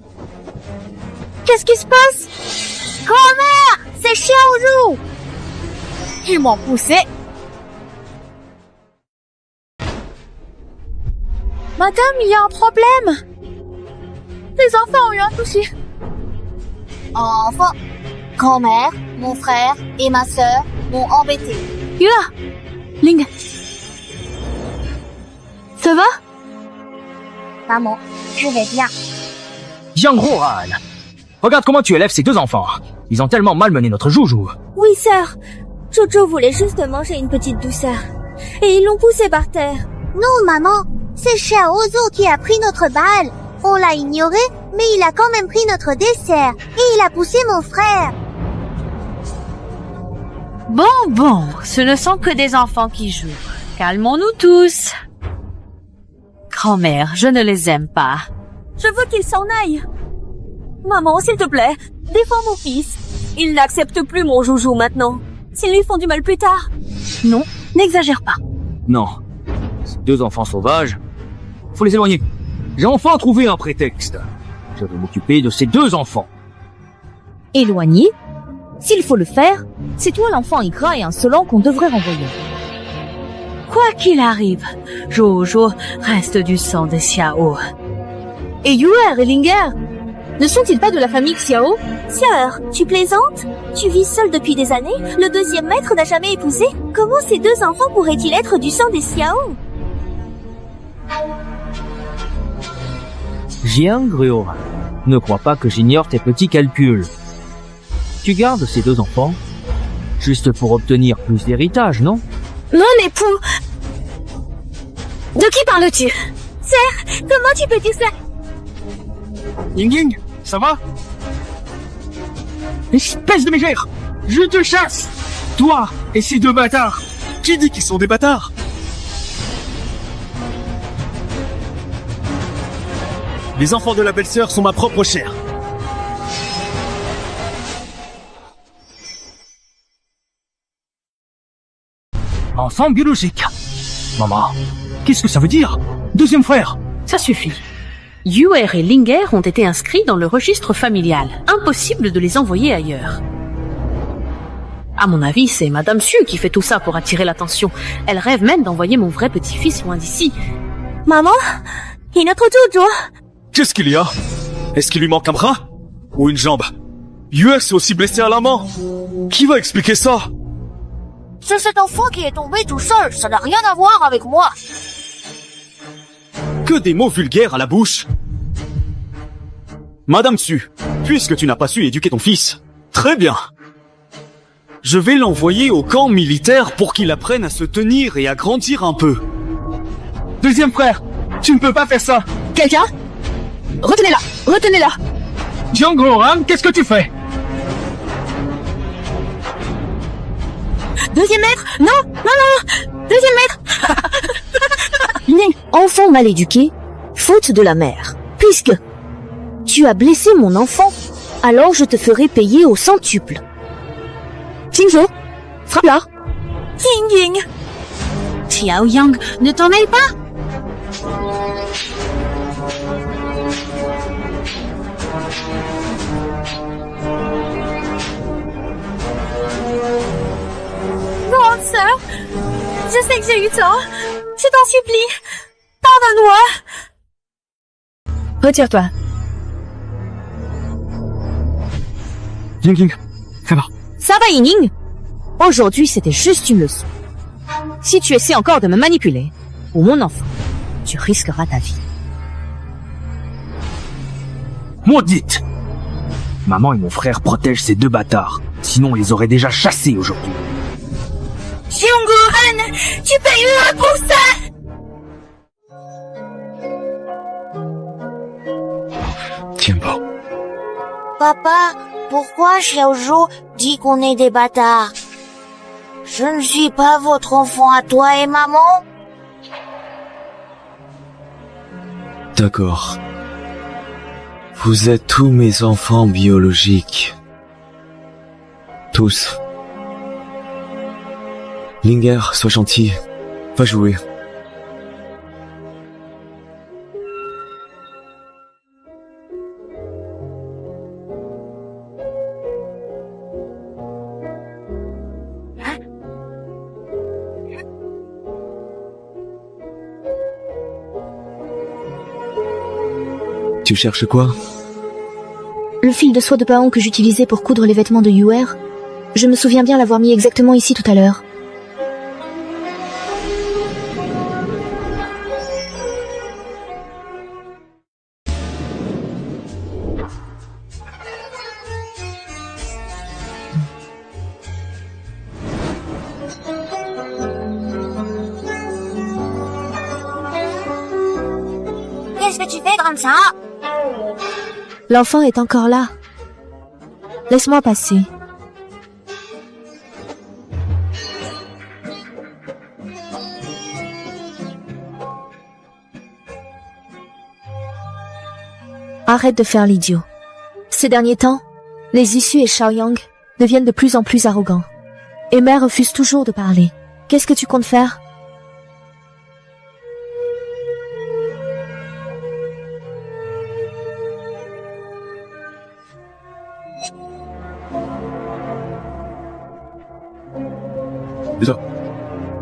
Qu'est-ce qui se passe? Grand-mère, c'est Xiaozhu. Ils m'ont poussé. Madame, il y a un problème. Les enfants ont eu un souci. Enfin, grand-mère, mon frère et ma sœur m'ont embêté. Yuna, Ling, ça va? Maman, je vais bien. Jiang Ruohan, regarde comment tu élèves ces deux enfants. Ils ont tellement malmené notre Joujou. Oui, sœur. Jojo voulait juste manger une petite douceur. Et ils l'ont poussé par terre. Non, maman, c'est Xiaozhu qui a pris notre balle. On l'a ignoré, mais il a quand même pris notre dessert. Et il a poussé mon frère. Bon, ce ne sont que des enfants qui jouent. Calmons-nous tous. Grand-mère, je ne les aime pas. Je veux qu'il s'en aille. Maman, s'il te plaît, défends mon fils. Il n'accepte plus mon Joujou maintenant. S'ils lui font du mal plus tard, Non, n'exagère pas. Non. Ces deux enfants sauvages, faut les éloigner. J'ai enfin trouvé un prétexte. Je vais m'occuper de ces deux enfants. Éloigné? S'il faut le faire, c'est toi l'enfant ingrat et insolent qu'on devrait renvoyer. Quoi qu'il arrive, Jojo reste du sang des Xiao. Et Yuer et Linger, ne sont-ils pas de la famille Xiao? Sœur, tu plaisantes? Tu vis seule depuis des années? Le deuxième maître n'a jamais épousé? Comment ces deux enfants pourraient-ils être du sang des Xiao? Jiang Ruoran, ne crois pas que j'ignore tes petits calculs. Tu gardes ces deux enfants juste pour obtenir plus d'héritage, non? Mon époux! De qui parles-tu? Sœur, comment tu peux dire ça? Ying Ying, ça va? Espèce de mégère! Je te chasse! Toi et ces deux bâtards! Qui dit qu'ils sont des bâtards? Les enfants de la belle-sœur sont ma propre chair. Enfant biologique. Maman, qu'est-ce que ça veut dire? Deuxième frère. Ça suffit. Yuer et Linger ont été inscrits dans le registre familial. Impossible de les envoyer ailleurs. À mon avis, c'est Madame Su qui fait tout ça pour attirer l'attention. Elle rêve même d'envoyer mon vrai petit-fils loin d'ici. Maman? Et notre Jojo? Qu'est-ce qu'il y a? Est-ce qu'il lui manque un bras? Ou une jambe? Yuer s'est aussi blessé à la main. Qui va expliquer ça? C'est cet enfant qui est tombé tout seul, ça n'a rien à voir avec moi. Que des mots vulgaires à la bouche. Madame Su, puisque tu n'as pas su éduquer ton fils, très bien. Je vais l'envoyer au camp militaire pour qu'il apprenne à se tenir et à grandir un peu. Deuxième frère, tu ne peux pas faire ça. Quelqu'un? Retenez-la! Retenez-la! Jiang Ruoran, qu'est-ce que tu fais? Deuxième maître? Non! Non, non! Deuxième maître! Né, enfant mal éduqué, faute de la mère. Puisque tu as blessé mon enfant, alors je te ferai payer au centuple. Qingzhou, frappe-la! Ying Ying! Xiao Yang, ne t'en mêle pas! Grande sœur, je sais que j'ai eu tort. Je t'en supplie. Pardonne-moi. Retire-toi. Ying Ying, ça va. Ça va, Ying Ying? Aujourd'hui, c'était juste une leçon. Si tu essaies encore de me manipuler, ou mon enfant, tu risqueras ta vie. Maudite! Maman et mon frère protègent ces deux bâtards. Sinon, on les aurait déjà chassés aujourd'hui. Jiang Ruoran, tu payeras pour ça! Tiens bon. Papa, pourquoi Xiaozhou dit qu'on est des bâtards? Je ne suis pas votre enfant à toi et maman? D'accord. Vous êtes tous mes enfants biologiques. Tous. Linger, sois gentil. Va jouer. Tu cherches quoi? Le fil de soie de paon que j'utilisais pour coudre les vêtements de Yuer, je me souviens bien l'avoir mis exactement ici tout à l'heure. Qu'est-ce que tu fais comme ça? L'enfant est encore là. Laisse-moi passer. Arrête de faire l'idiot. Ces derniers temps, les Issu et Xiaoyang deviennent de plus en plus arrogants. Et mère refuse toujours de parler. Qu'est-ce que tu comptes faire?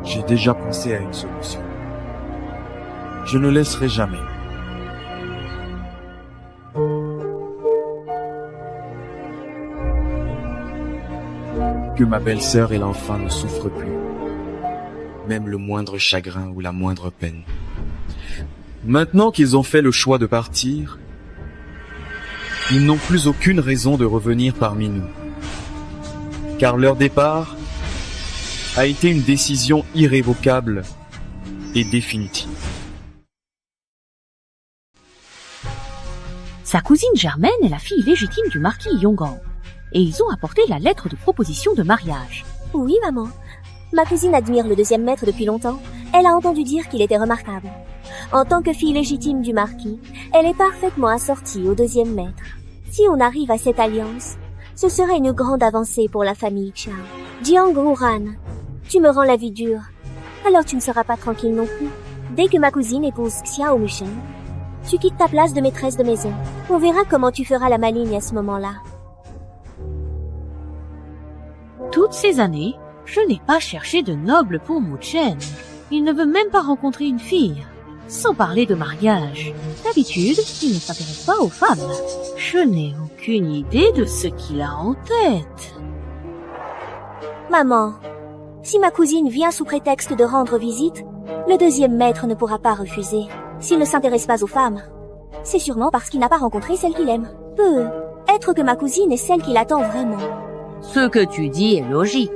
J'ai déjà pensé à une solution. Je ne laisserai jamais. Que ma belle-sœur et l'enfant ne souffrent plus. Même le moindre chagrin ou la moindre peine. Maintenant qu'ils ont fait le choix de partir, ils n'ont plus aucune raison de revenir parmi nous. Car leur départ a été une décision irrévocable et définitive. Sa cousine Germaine est la fille légitime du marquis Yongan, et ils ont apporté la lettre de proposition de mariage. Oui, maman. Ma cousine admire le deuxième maître depuis longtemps. Elle a entendu dire qu'il était remarquable. En tant que fille légitime du marquis, elle est parfaitement assortie au deuxième maître. Si on arrive à cette alliance, ce serait une grande avancée pour la famille Xiao. Jiang Ruran, tu me rends la vie dure. Alors tu ne seras pas tranquille non plus. Dès que ma cousine épouse Xiao Mushen, tu quittes ta place de maîtresse de maison. On verra comment tu feras la maligne à ce moment-là. Toutes ces années, je n'ai pas cherché de noble pour Mu Chen. Il ne veut même pas rencontrer une fille. Sans parler de mariage. D'habitude, il ne s'intéresse pas aux femmes. Je n'ai aucune idée de ce qu'il a en tête. Maman, si ma cousine vient sous prétexte de rendre visite, le deuxième maître ne pourra pas refuser. S'il ne s'intéresse pas aux femmes, c'est sûrement parce qu'il n'a pas rencontré celle qu'il aime. Peut être que ma cousine est celle qu'il attend vraiment. Ce que tu dis est logique.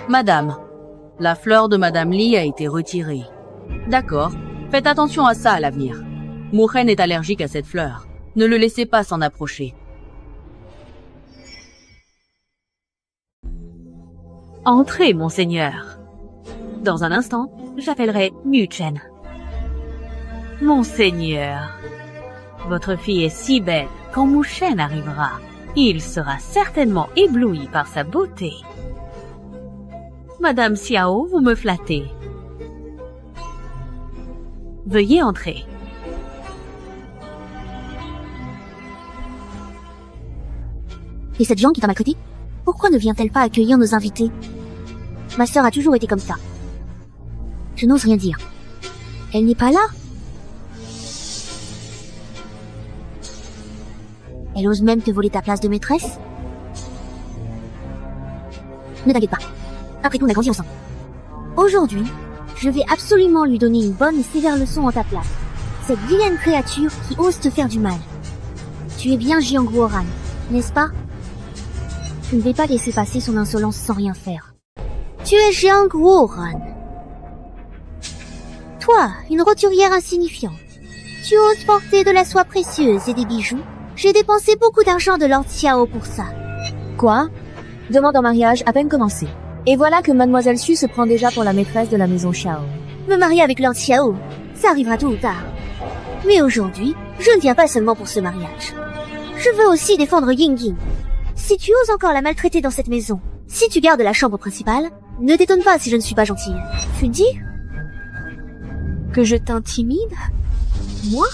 Madame, la fleur de Madame Li a été retirée. D'accord, faites attention à ça à l'avenir. Mouchen est allergique à cette fleur. Ne le laissez pas s'en approcher. Entrez, monseigneur. Dans un instant, j'appellerai Mu Chen. Monseigneur, votre fille est si belle, quand Mu Chen arrivera, il sera certainement ébloui par sa beauté. Madame Xiao, vous me flattez. Veuillez entrer. Et cette Jiang qui t'a maltraité? Pourquoi ne vient-elle pas accueillir nos invités? Ma sœur a toujours été comme ça. Je n'ose rien dire. Elle n'est pas là? Elle ose même te voler ta place de maîtresse? Ne t'inquiète pas. Après tout, on a grandi ensemble. Aujourd'hui, je vais absolument lui donner une bonne et sévère leçon en ta place. Cette vilaine créature qui ose te faire du mal. Tu es bien Jiang Ruoran, n'est-ce pas? Je ne vais pas laisser passer son insolence sans rien faire. Tu es Jiang Ruoran. Toi, une roturière insignifiante. Tu oses porter de la soie précieuse et des bijoux. J'ai dépensé beaucoup d'argent de Lord Xiao pour ça. Quoi? Demande en mariage à peine commencée. Et voilà que Mademoiselle Xu se prend déjà pour la maîtresse de la maison Xiao. Me marier avec Lord Xiao, ça arrivera tôt ou tard. Mais aujourd'hui, je ne viens pas seulement pour ce mariage. Je veux aussi défendre Ying Ying. Si tu oses encore la maltraiter dans cette maison, si tu gardes la chambre principale, ne t'étonne pas si je ne suis pas gentille. Tu dis que je t'intimide? Moi?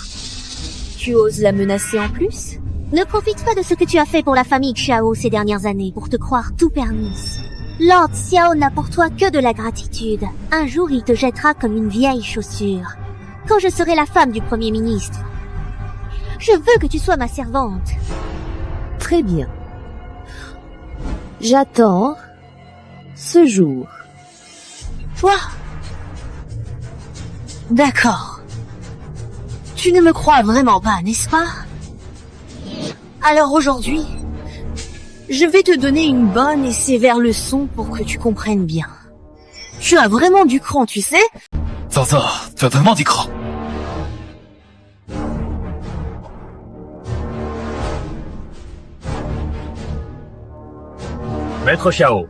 Tu oses la menacer en plus? Ne profite pas de ce que tu as fait pour la famille Xiao ces dernières années pour te croire tout permis. Lord Xiao n'a pour toi que de la gratitude. Un jour, il te jettera comme une vieille chaussure. Quand je serai la femme du Premier ministre. Je veux que tu sois ma servante. Très bien. J'attends ce jour. Quoi? D'accord. Tu ne me crois vraiment pas, n'est-ce pas? Alors aujourd'hui, je vais te donner une bonne et sévère leçon pour que tu comprennes bien. Tu as vraiment du cran, tu sais? Zaza, tu as vraiment du cran. Maître Xiao,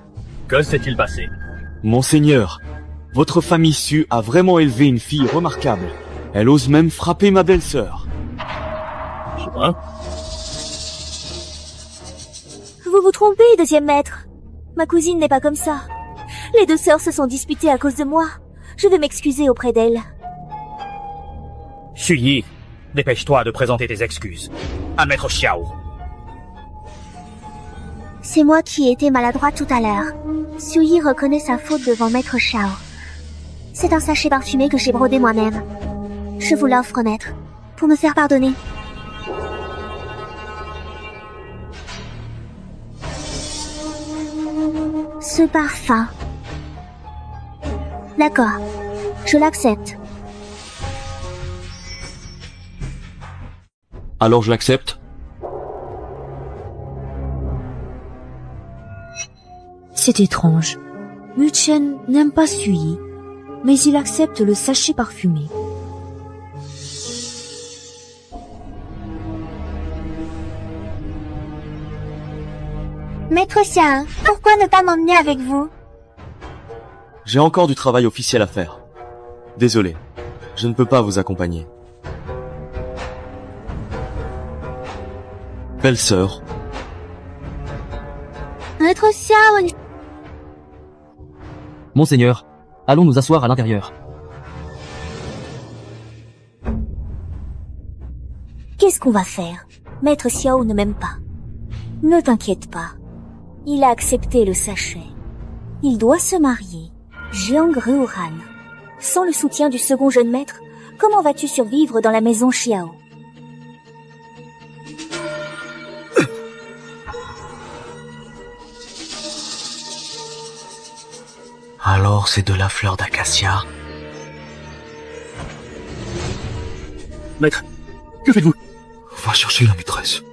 que s'est-il passé? Monseigneur, votre famille Xu a vraiment élevé une fille remarquable. Elle ose même frapper ma belle-sœur. Hein? Vous vous trompez, deuxième maître. Ma cousine n'est pas comme ça. Les deux sœurs se sont disputées à cause de moi. Je vais m'excuser auprès d'elles. Xuyi, dépêche-toi de présenter tes excuses à Maître Xiao. C'est moi qui ai été maladroite tout à l'heure. Xuyi reconnaît sa faute devant Maître Xiao. C'est un sachet parfumé que j'ai brodé moi-même. Je vous l'offre, maître, pour me faire pardonner. Ce parfum. D'accord, je l'accepte. Alors je l'accepte. C'est étrange. Yu Chen n'aime pas Xuyi, mais il accepte le sachet parfumé. Maître Xiao, pourquoi ne pas m'emmener avec vous? J'ai encore du travail officiel à faire. Désolé, je ne peux pas vous accompagner. Belle sœur. Maître Xiao... Monseigneur, allons nous asseoir à l'intérieur. Qu'est-ce qu'on va faire? Maître Xiao ne m'aime pas. Ne t'inquiète pas. Il a accepté le sachet. Il doit se marier. Jiang Ruoran. Sans le soutien du second jeune maître, comment vas-tu survivre dans la maison Xiao? Alors c'est de la fleur d'acacia. Maître, que faites-vous? Va chercher la maîtresse.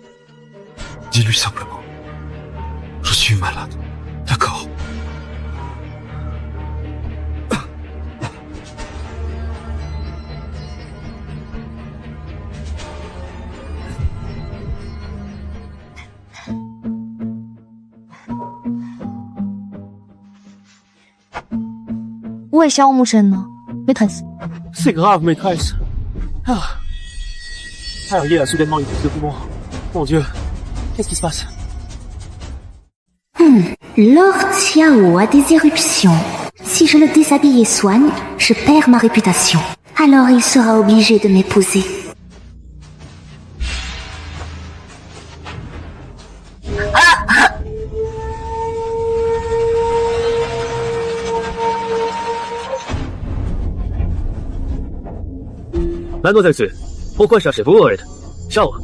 Dis-lui simplement. Je suis malade. D'accord. Où est Xiao Mushen呢？ maîtresse. C'est grave, maîtresse. Ah. Harrier a soudainement eu plus de poumons. Mon Dieu, qu'est-ce qui se passe? Lord Xiao a des éruptions. Si je le déshabille et soigne, je perds ma réputation. Alors il sera obligé de m'épouser. Mademoiselle Su, pourquoi cherchez-vous Red? Xiao.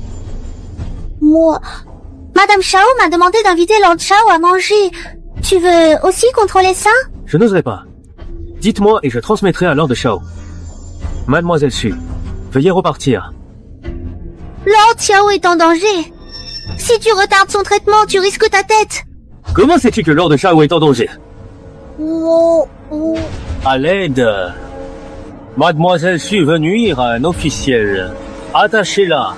Moi... Madame Xiao m'a demandé d'inviter Lord Xiao à manger. Tu veux aussi contrôler ça? Je n'oserais pas. Dites-moi et je transmettrai à Lord Xiao. Mademoiselle Su, veuillez repartir. Lord Xiao est en danger. Si tu retardes son traitement, tu risques ta tête. Comment sais-tu que Lord Xiao est en danger? À l'aide. Mademoiselle Su veut nuire à un officiel. Attachez-la.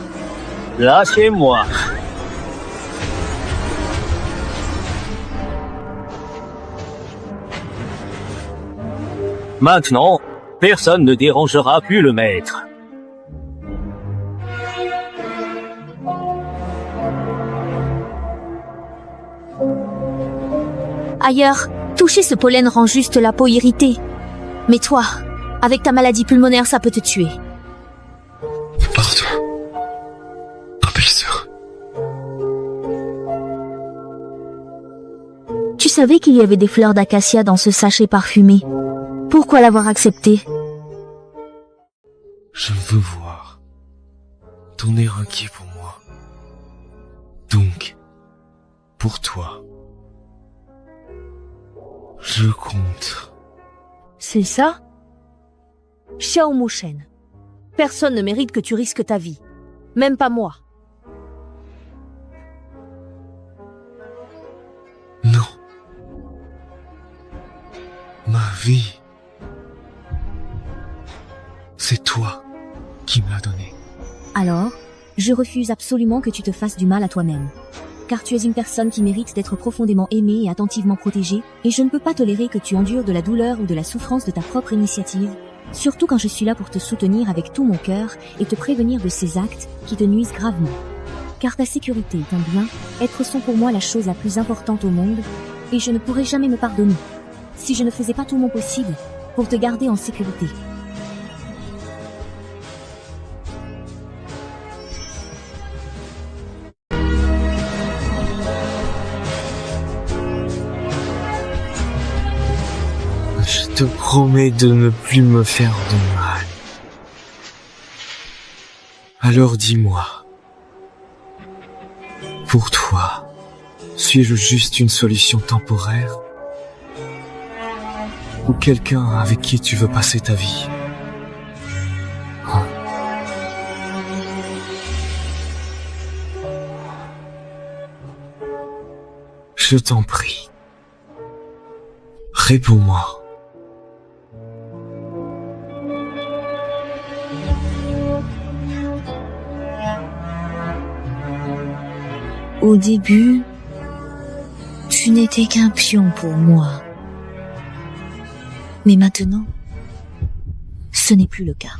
Lâchez-moi. Maintenant, personne ne dérangera plus le maître. Ailleurs, toucher ce pollen rend juste la peau irritée. Mais toi, avec ta maladie pulmonaire, ça peut te tuer. Pardon. Ma belle-sœur. Tu savais qu'il y avait des fleurs d'acacia dans ce sachet parfumé. Pourquoi l'avoir accepté? Je veux voir. Ton air inquiet pour moi. Donc, pour toi, je compte. C'est ça? Xiao Mushen. Personne ne mérite que tu risques ta vie. Même pas moi. Non. Ma vie. C'est toi qui me l'as donnée. Alors, je refuse absolument que tu te fasses du mal à toi-même. Car tu es une personne qui mérite d'être profondément aimée et attentivement protégée, et je ne peux pas tolérer que tu endures de la douleur ou de la souffrance de ta propre initiative, surtout quand je suis là pour te soutenir avec tout mon cœur et te prévenir de ces actes qui te nuisent gravement. Car ta sécurité est un bien, être sont pour moi la chose la plus importante au monde, Et je ne pourrais jamais me pardonner si je ne faisais pas tout mon possible pour te garder en sécurité. Je te promets de ne plus me faire de mal. Alors dis-moi, pour toi, suis-je juste une solution temporaire? Ou quelqu'un avec qui tu veux passer ta vie? Je t'en prie. Réponds-moi. Au début, tu n'étais qu'un pion pour moi. Mais maintenant, ce n'est plus le cas.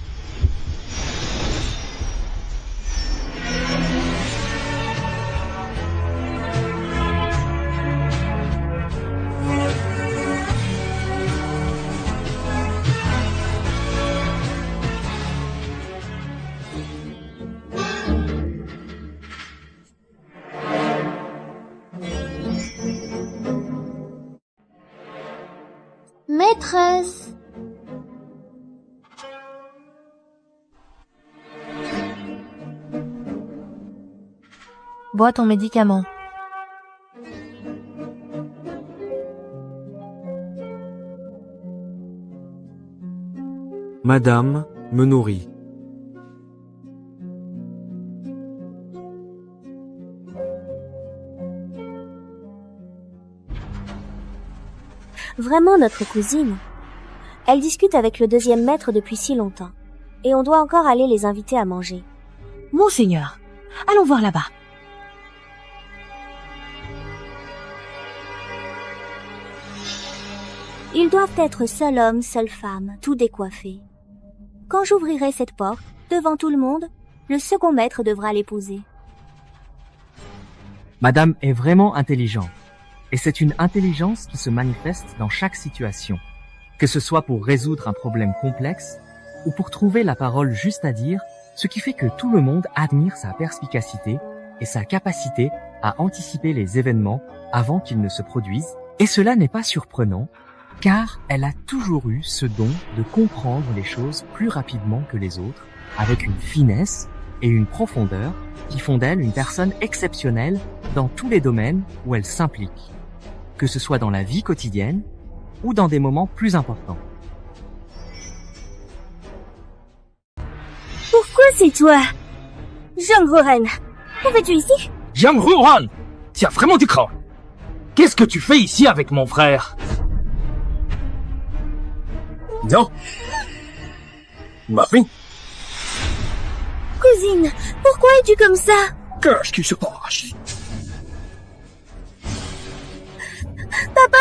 Maîtresse. Bois ton médicament. Madame me nourrit. Vraiment notre cousine. Elle discute avec le deuxième maître depuis si longtemps. Et on doit encore aller les inviter à manger. Monseigneur, allons voir là-bas. Ils doivent être seul homme, seule femme, tout décoiffés. Quand j'ouvrirai cette porte, devant tout le monde, le second maître devra l'épouser. Madame est vraiment intelligente. Et c'est une intelligence qui se manifeste dans chaque situation, que ce soit pour résoudre un problème complexe ou pour trouver la parole juste à dire, ce qui fait que tout le monde admire sa perspicacité et sa capacité à anticiper les événements avant qu'ils ne se produisent. Et cela n'est pas surprenant, car elle a toujours eu ce don de comprendre les choses plus rapidement que les autres, avec une finesse et une profondeur qui font d'elle une personne exceptionnelle dans tous les domaines où elle s'implique, que ce soit dans la vie quotidienne ou dans des moments plus importants. Pourquoi c'est toi, Jiang Ruhan? Que fais-tu ici? Jiang Ruhan, tu as vraiment du cran. Qu'est-ce que tu fais ici avec mon frère? Non. Ma fille. Cousine, pourquoi es-tu comme ça? Qu'est-ce qui se passe? Papa!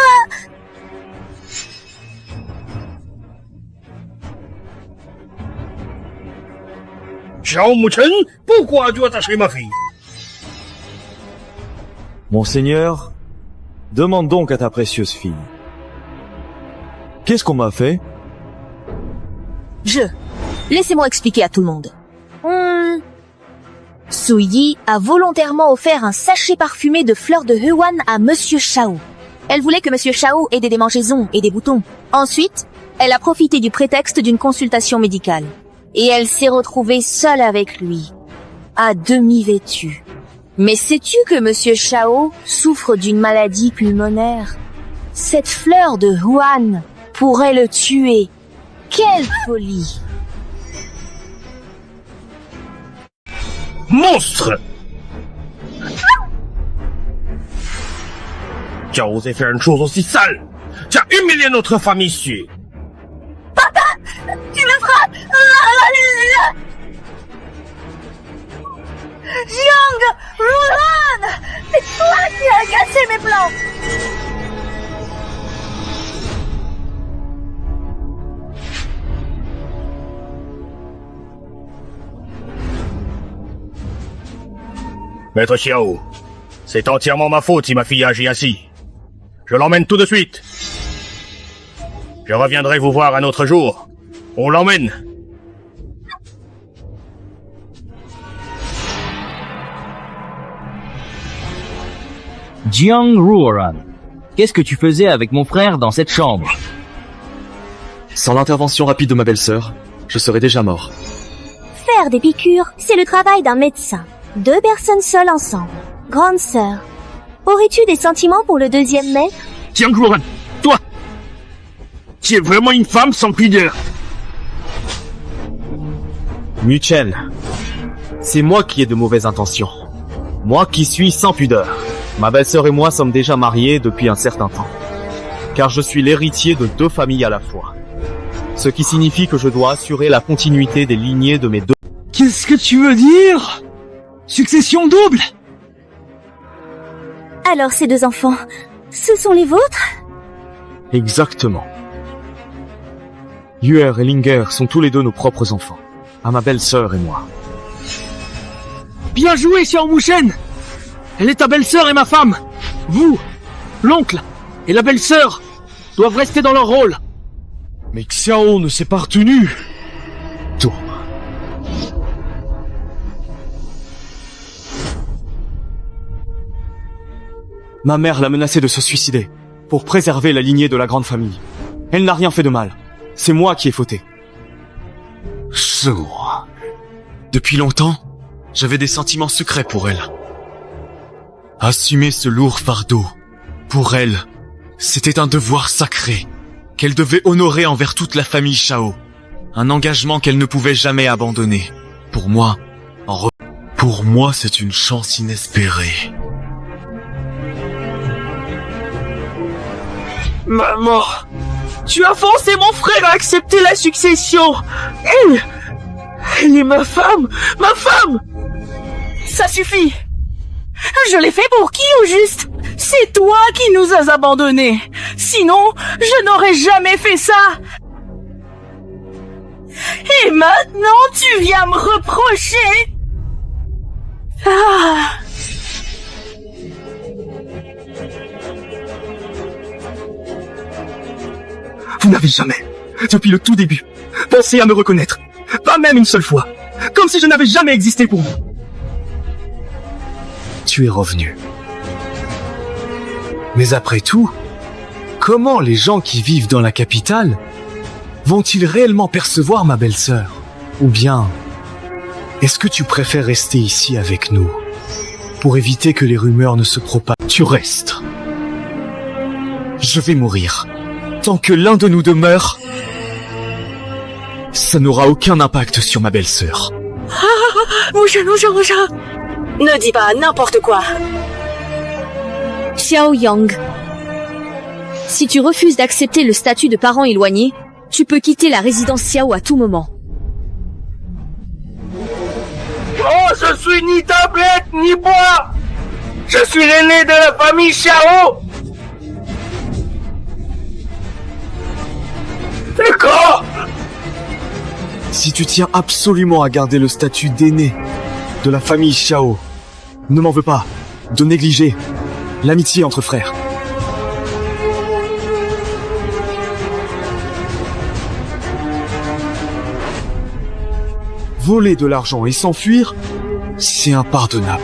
Zhao Muchen, pourquoi tu as attaché ma fille? Monseigneur, demande donc à ta précieuse fille. Qu'est-ce qu'on m'a fait? Laissez-moi expliquer à tout le monde. Su Yi a volontairement offert un sachet parfumé de fleurs de Huan à Monsieur Shao. Elle voulait que Monsieur Shao ait des démangeaisons et des boutons. Ensuite, elle a profité du prétexte d'une consultation médicale. Et elle s'est retrouvée seule avec lui, à demi vêtue. Mais sais-tu que Monsieur Shao souffre d'une maladie pulmonaire? Cette fleur de Huan pourrait le tuer. Quelle folie! Monstre! Tu as osé faire une chose aussi sale! Tu as humilié notre famille ici! Papa! Tu me frappes! Jiang Ruhan! C'est toi qui as cassé mes plans! Maître Xiao, c'est entièrement ma faute si ma fille agit ainsi. Je l'emmène tout de suite. Je reviendrai vous voir un autre jour. On l'emmène. Jiang Ruoran, qu'est-ce que tu faisais avec mon frère dans cette chambre? Sans l'intervention rapide de ma belle-sœur, je serais déjà mort. Faire des piqûres, c'est le travail d'un médecin. 2 personnes seules ensemble. Grande sœur, aurais-tu des sentiments pour le deuxième maître? Jiang Ruoran, toi, tu es vraiment une femme sans pudeur. Mu-Chen, c'est moi qui ai de mauvaises intentions. Moi qui suis sans pudeur. Ma belle-sœur et moi sommes déjà mariés depuis un certain temps. Car je suis l'héritier de 2 familles à la fois. Ce qui signifie que je dois assurer la continuité des lignées de mes 2... Qu'est-ce que tu veux dire? Succession double? Alors ces 2 enfants, ce sont les vôtres? Exactement. Yuer et Linger sont tous les 2 nos propres enfants. À ma belle-sœur et moi. Bien joué, Xiao Mushen! Elle est ta belle-sœur et ma femme. Vous, l'oncle et la belle-sœur doivent rester dans leur rôle. Mais Xiao ne s'est pas retenu. Tout. Ma mère l'a menacé de se suicider pour préserver la lignée de la grande famille. Elle n'a rien fait de mal. C'est moi qui ai fauté. Sourd. Depuis longtemps, j'avais des sentiments secrets pour elle. Assumer ce lourd fardeau, pour elle, c'était un devoir sacré, qu'elle devait honorer envers toute la famille Shao. Un engagement qu'elle ne pouvait jamais abandonner. Pour moi, pour moi, c'est une chance inespérée. Maman, tu as forcé mon frère à accepter la succession. Elle est ma femme, ma femme. Ça suffit. Je l'ai fait pour qui au juste? C'est toi qui nous as abandonnés. Sinon, je n'aurais jamais fait ça. Et maintenant, tu viens me reprocher? Ah. Vous n'avez jamais, depuis le tout début, pensé à me reconnaître. Pas même une seule fois. Comme si je n'avais jamais existé pour vous. Tu es revenu. Mais après tout, comment les gens qui vivent dans la capitale vont-ils réellement percevoir ma belle-sœur? Ou bien, est-ce que tu préfères rester ici avec nous pour éviter que les rumeurs ne se propagent? Tu restes. Je vais mourir. Tant que l'un de nous demeure, ça n'aura aucun impact sur ma belle-sœur. Mushen. Ne dis pas n'importe quoi. Xiao Yang, si tu refuses d'accepter le statut de parent éloigné, tu peux quitter la résidence Xiao à tout moment. Oh, je suis ni tablette, ni bois. Je suis l'aîné de la famille Xiao. D'accord. Si tu tiens absolument à garder le statut d'aîné de la famille Xiao, ne m'en veux pas de négliger l'amitié entre frères. Voler de l'argent et s'enfuir, c'est impardonnable.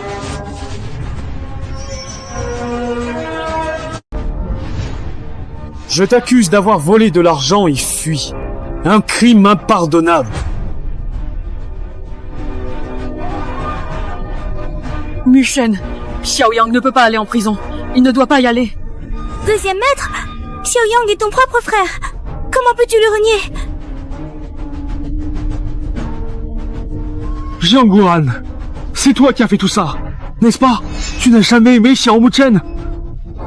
Je t'accuse d'avoir volé de l'argent et fui. Un crime impardonnable. Mushen, Xiao Yang ne peut pas aller en prison. Il ne doit pas y aller. Deuxième maître, Xiao Yang est ton propre frère. Comment peux-tu le renier? Jiang Ruoran, c'est toi qui as fait tout ça, n'est-ce pas? Tu n'as jamais aimé Xiao Mushen.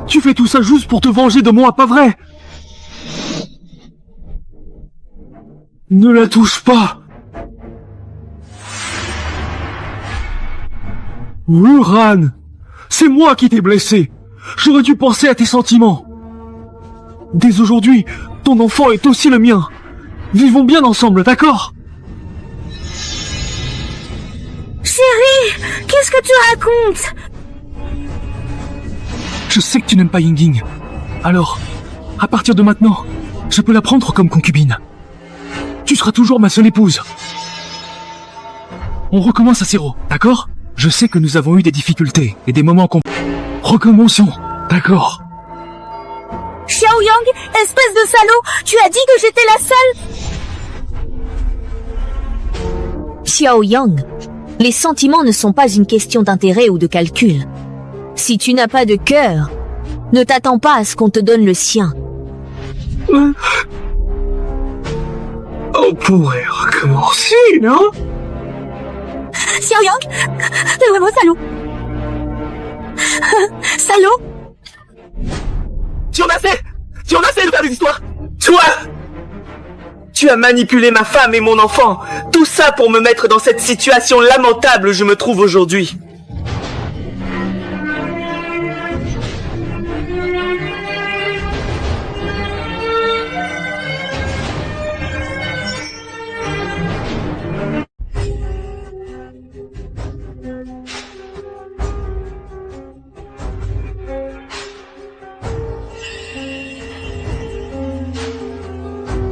Tu fais tout ça juste pour te venger de moi, pas vrai? Ne la touche pas. Ruoran, c'est moi qui t'ai blessé. J'aurais dû penser à tes sentiments. Dès aujourd'hui, ton enfant est aussi le mien. Vivons bien ensemble, d'accord? Chérie, qu'est-ce que tu racontes? Je sais que tu n'aimes pas Yingying. Alors, à partir de maintenant, je peux la prendre comme concubine. Tu seras toujours ma seule épouse. On recommence à zéro, d'accord? Je sais que nous avons eu des difficultés et des moments Recommençons, d'accord? Xiaoyang, espèce de salaud, tu as dit que j'étais la seule. Xiaoyang, les sentiments ne sont pas une question d'intérêt ou de calcul. Si tu n'as pas de cœur, ne t'attends pas à ce qu'on te donne le sien. On pourrait recommencer, non? Xiaoyang, t'es vraiment salaud. Salaud. Tu en as fait de faire des histoires. Toi, tu as manipulé ma femme et mon enfant. Tout ça pour me mettre dans cette situation lamentable où je me trouve aujourd'hui.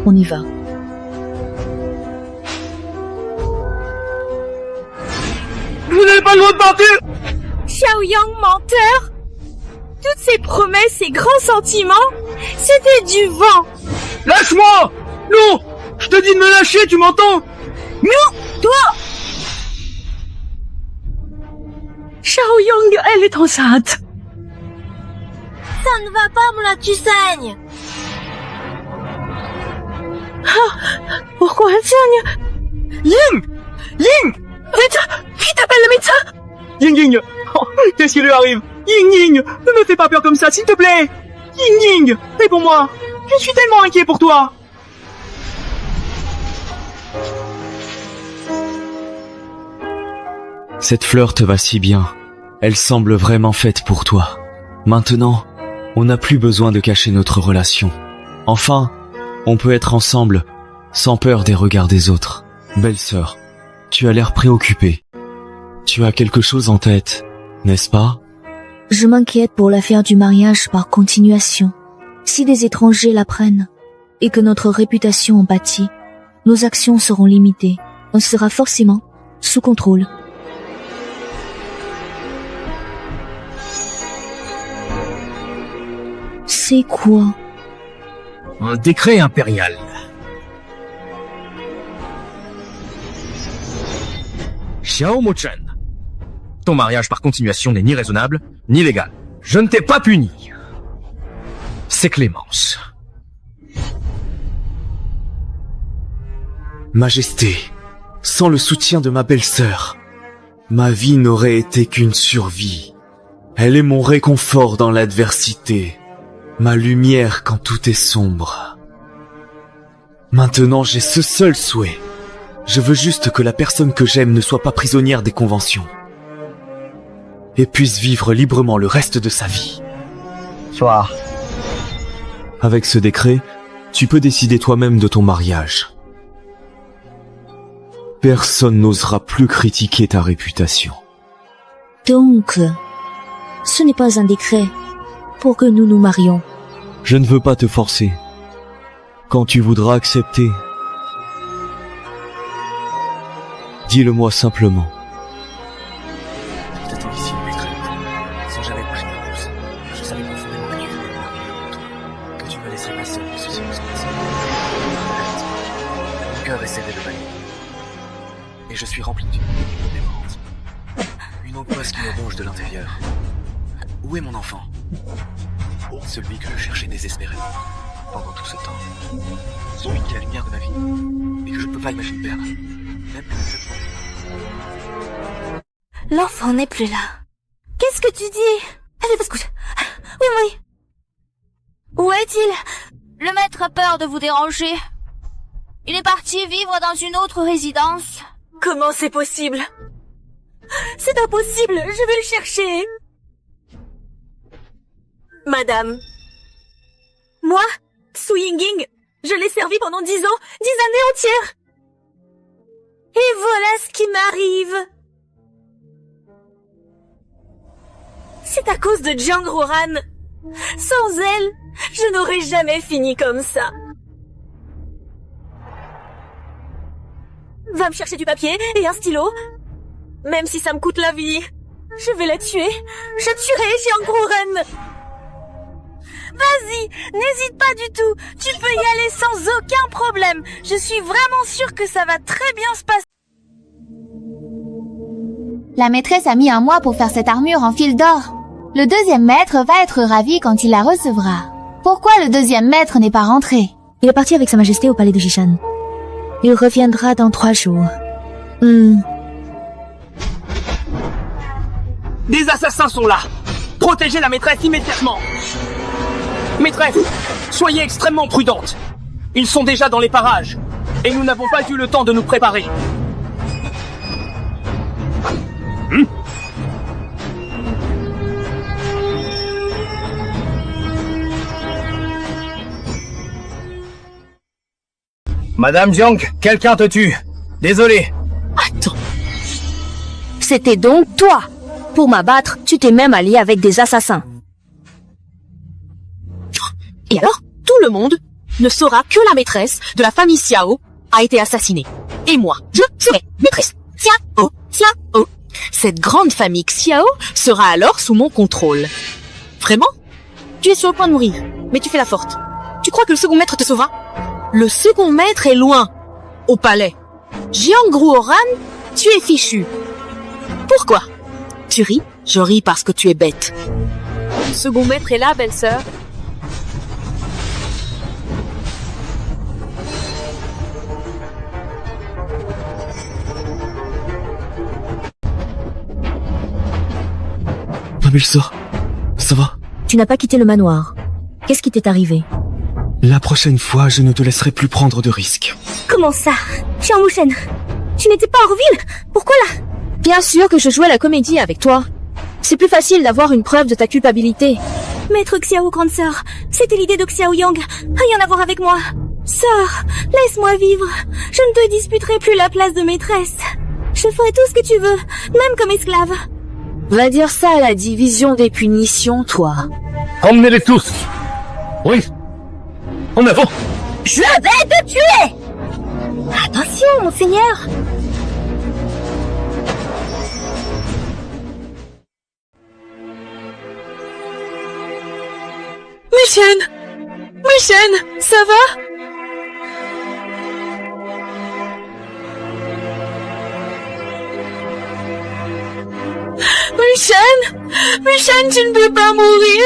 On y va. Vous n'avez pas le droit de partir! Xiaoyang, menteur. Toutes ces promesses et grands sentiments, c'était du vent. Lâche-moi! Non! Je te dis de me lâcher, tu m'entends? Non, toi! Xiaoyang, elle est enceinte. Ça ne va pas, Moula, tu saignes. Pourquoi elle saigne? Ying! Ying! Qui t'appelle le médecin? Ying Ying! Oh, qu'est-ce qui lui arrive? Ying Ying! Ne me fais pas peur comme ça, s'il te plaît! Ying Ying! Réponds-moi! Je suis tellement inquiet pour toi! Cette fleur te va si bien. Elle semble vraiment faite pour toi. Maintenant, on n'a plus besoin de cacher notre relation. Enfin, on peut être ensemble, sans peur des regards des autres. Belle sœur, tu as l'air préoccupée. Tu as quelque chose en tête, n'est-ce pas? Je m'inquiète pour l'affaire du mariage par continuation. Si des étrangers l'apprennent, et que notre réputation en pâtit, nos actions seront limitées. On sera forcément sous contrôle. C'est quoi? Un décret impérial. Xiao Mo-chen, ton mariage par continuation n'est ni raisonnable, ni légal. Je ne t'ai pas puni. C'est clémence. Majesté, sans le soutien de ma belle-sœur, ma vie n'aurait été qu'une survie. Elle est mon réconfort dans l'adversité, ma lumière quand tout est sombre. Maintenant, j'ai ce seul souhait. Je veux juste que la personne que j'aime ne soit pas prisonnière des conventions et puisse vivre librement le reste de sa vie. Soir. Avec ce décret, tu peux décider toi-même de ton mariage. Personne n'osera plus critiquer ta réputation. Donc, ce n'est pas un décret pour que nous nous marions. Je ne veux pas te forcer. Quand tu voudras accepter, dis-le-moi simplement. J'étais ici, maître. Sans jamais bouger ma pouce. Je savais profondément que tu voulais me marier contre toi. Que tu me laisserais pas seul, ceci me semblait. Mon cœur essaie de le bannir. Et je suis rempli d'une dévorante. Une angoisse qui me ronge de l'intérieur. Où est mon enfant? Celui que je cherchais désespérément pendant tout ce temps. Celui qui est la lumière de ma vie. Et que je ne peux pas imaginer perdre. Même plus que L'enfant n'est plus là. Qu'est-ce que tu dis? Allez, va se coucher. Oui, oui. Où est-il? Le maître a peur de vous déranger. Il est parti vivre dans une autre résidence. Comment c'est possible? C'est impossible, je vais le chercher. Madame. Moi, Su Yingying, je l'ai servi pendant 10 ans, 10 années entières. Et voilà ce qui m'arrive. C'est à cause de Jiang Ruoran. Sans elle, Je n'aurais jamais fini comme ça. Va me chercher du papier et un stylo. Même si ça me coûte la vie. Je vais la tuer. Je tuerai Jiangruren. Vas-y, n'hésite pas du tout. Tu peux y aller sans aucun problème. Je suis vraiment sûre que ça va très bien se passer. La maîtresse a mis un mois pour faire cette armure en fil d'or. Le deuxième maître va être ravi quand il la recevra. Pourquoi le deuxième maître n'est pas rentré? Il est parti avec sa majesté au palais de Jishan. Il reviendra dans 3 jours. Des assassins sont là. Protégez la maîtresse immédiatement. Maîtresse, soyez extrêmement prudente. Ils sont déjà dans les parages. Et nous n'avons pas eu le temps de nous préparer. Madame Jiang, quelqu'un te tue. Désolé. Attends. C'était donc toi. Pour m'abattre, tu t'es même allié avec des assassins. Et alors, tout le monde ne saura que la maîtresse de la famille Xiao a été assassinée. Et moi, je serai maîtresse Xiao. Cette grande famille Xiao sera alors sous mon contrôle. Vraiment? Tu es sur le point de mourir, mais tu fais la forte. Tu crois que le second maître te sauvera? Le second maître est loin, au palais. Jiangruoran, tu es fichu. Pourquoi? Tu ris? Je ris parce que tu es bête. Le second maître est là, belle-sœur. Ma belle-sœur, ça va? Tu n'as pas quitté le manoir. Qu'est-ce qui t'est arrivé? La prochaine fois, je ne te laisserai plus prendre de risques. Comment ça? Xiao Mushen, tu n'étais pas hors ville? Pourquoi là? Bien sûr que je jouais la comédie avec toi. C'est plus facile d'avoir une preuve de ta culpabilité. Maître Xiao, grande sœur, c'était l'idée de Xiao Yang. Rien à voir avec moi. Sœur, laisse-moi vivre. Je ne te disputerai plus la place de maîtresse. Je ferai tout ce que tu veux, même comme esclave. Va dire ça à la division des punitions, toi. Emmenez-les tous. Oui. En avant. Je vais te tuer! Attention, monseigneur! Mushen, ça va? Mushen, tu ne peux pas mourir.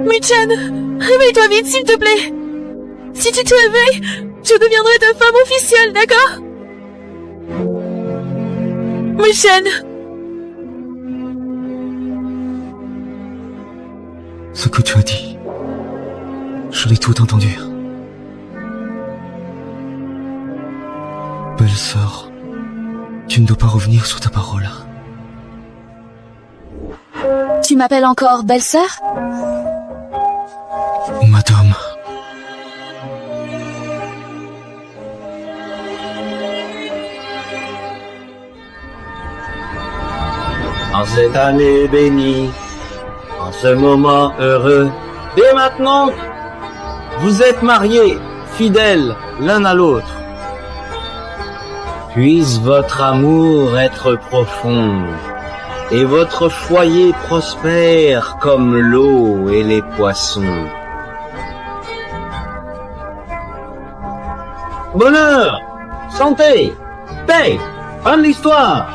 Mushen, réveille-toi vite, s'il te plaît. Si tu te réveilles, je deviendrai ta femme officielle, d'accord? Mushen. Ce que tu as dit, je l'ai tout entendu. Belle-sœur, tu ne dois pas revenir sur ta parole. Tu m'appelles encore belle-sœur? Madame. En cette année bénie, en ce moment heureux, dès maintenant, vous êtes mariés, fidèles l'un à l'autre. Puisse votre amour être profond, et votre foyer prospère comme l'eau et les poissons. Bonheur, santé, paix, fin de l'histoire.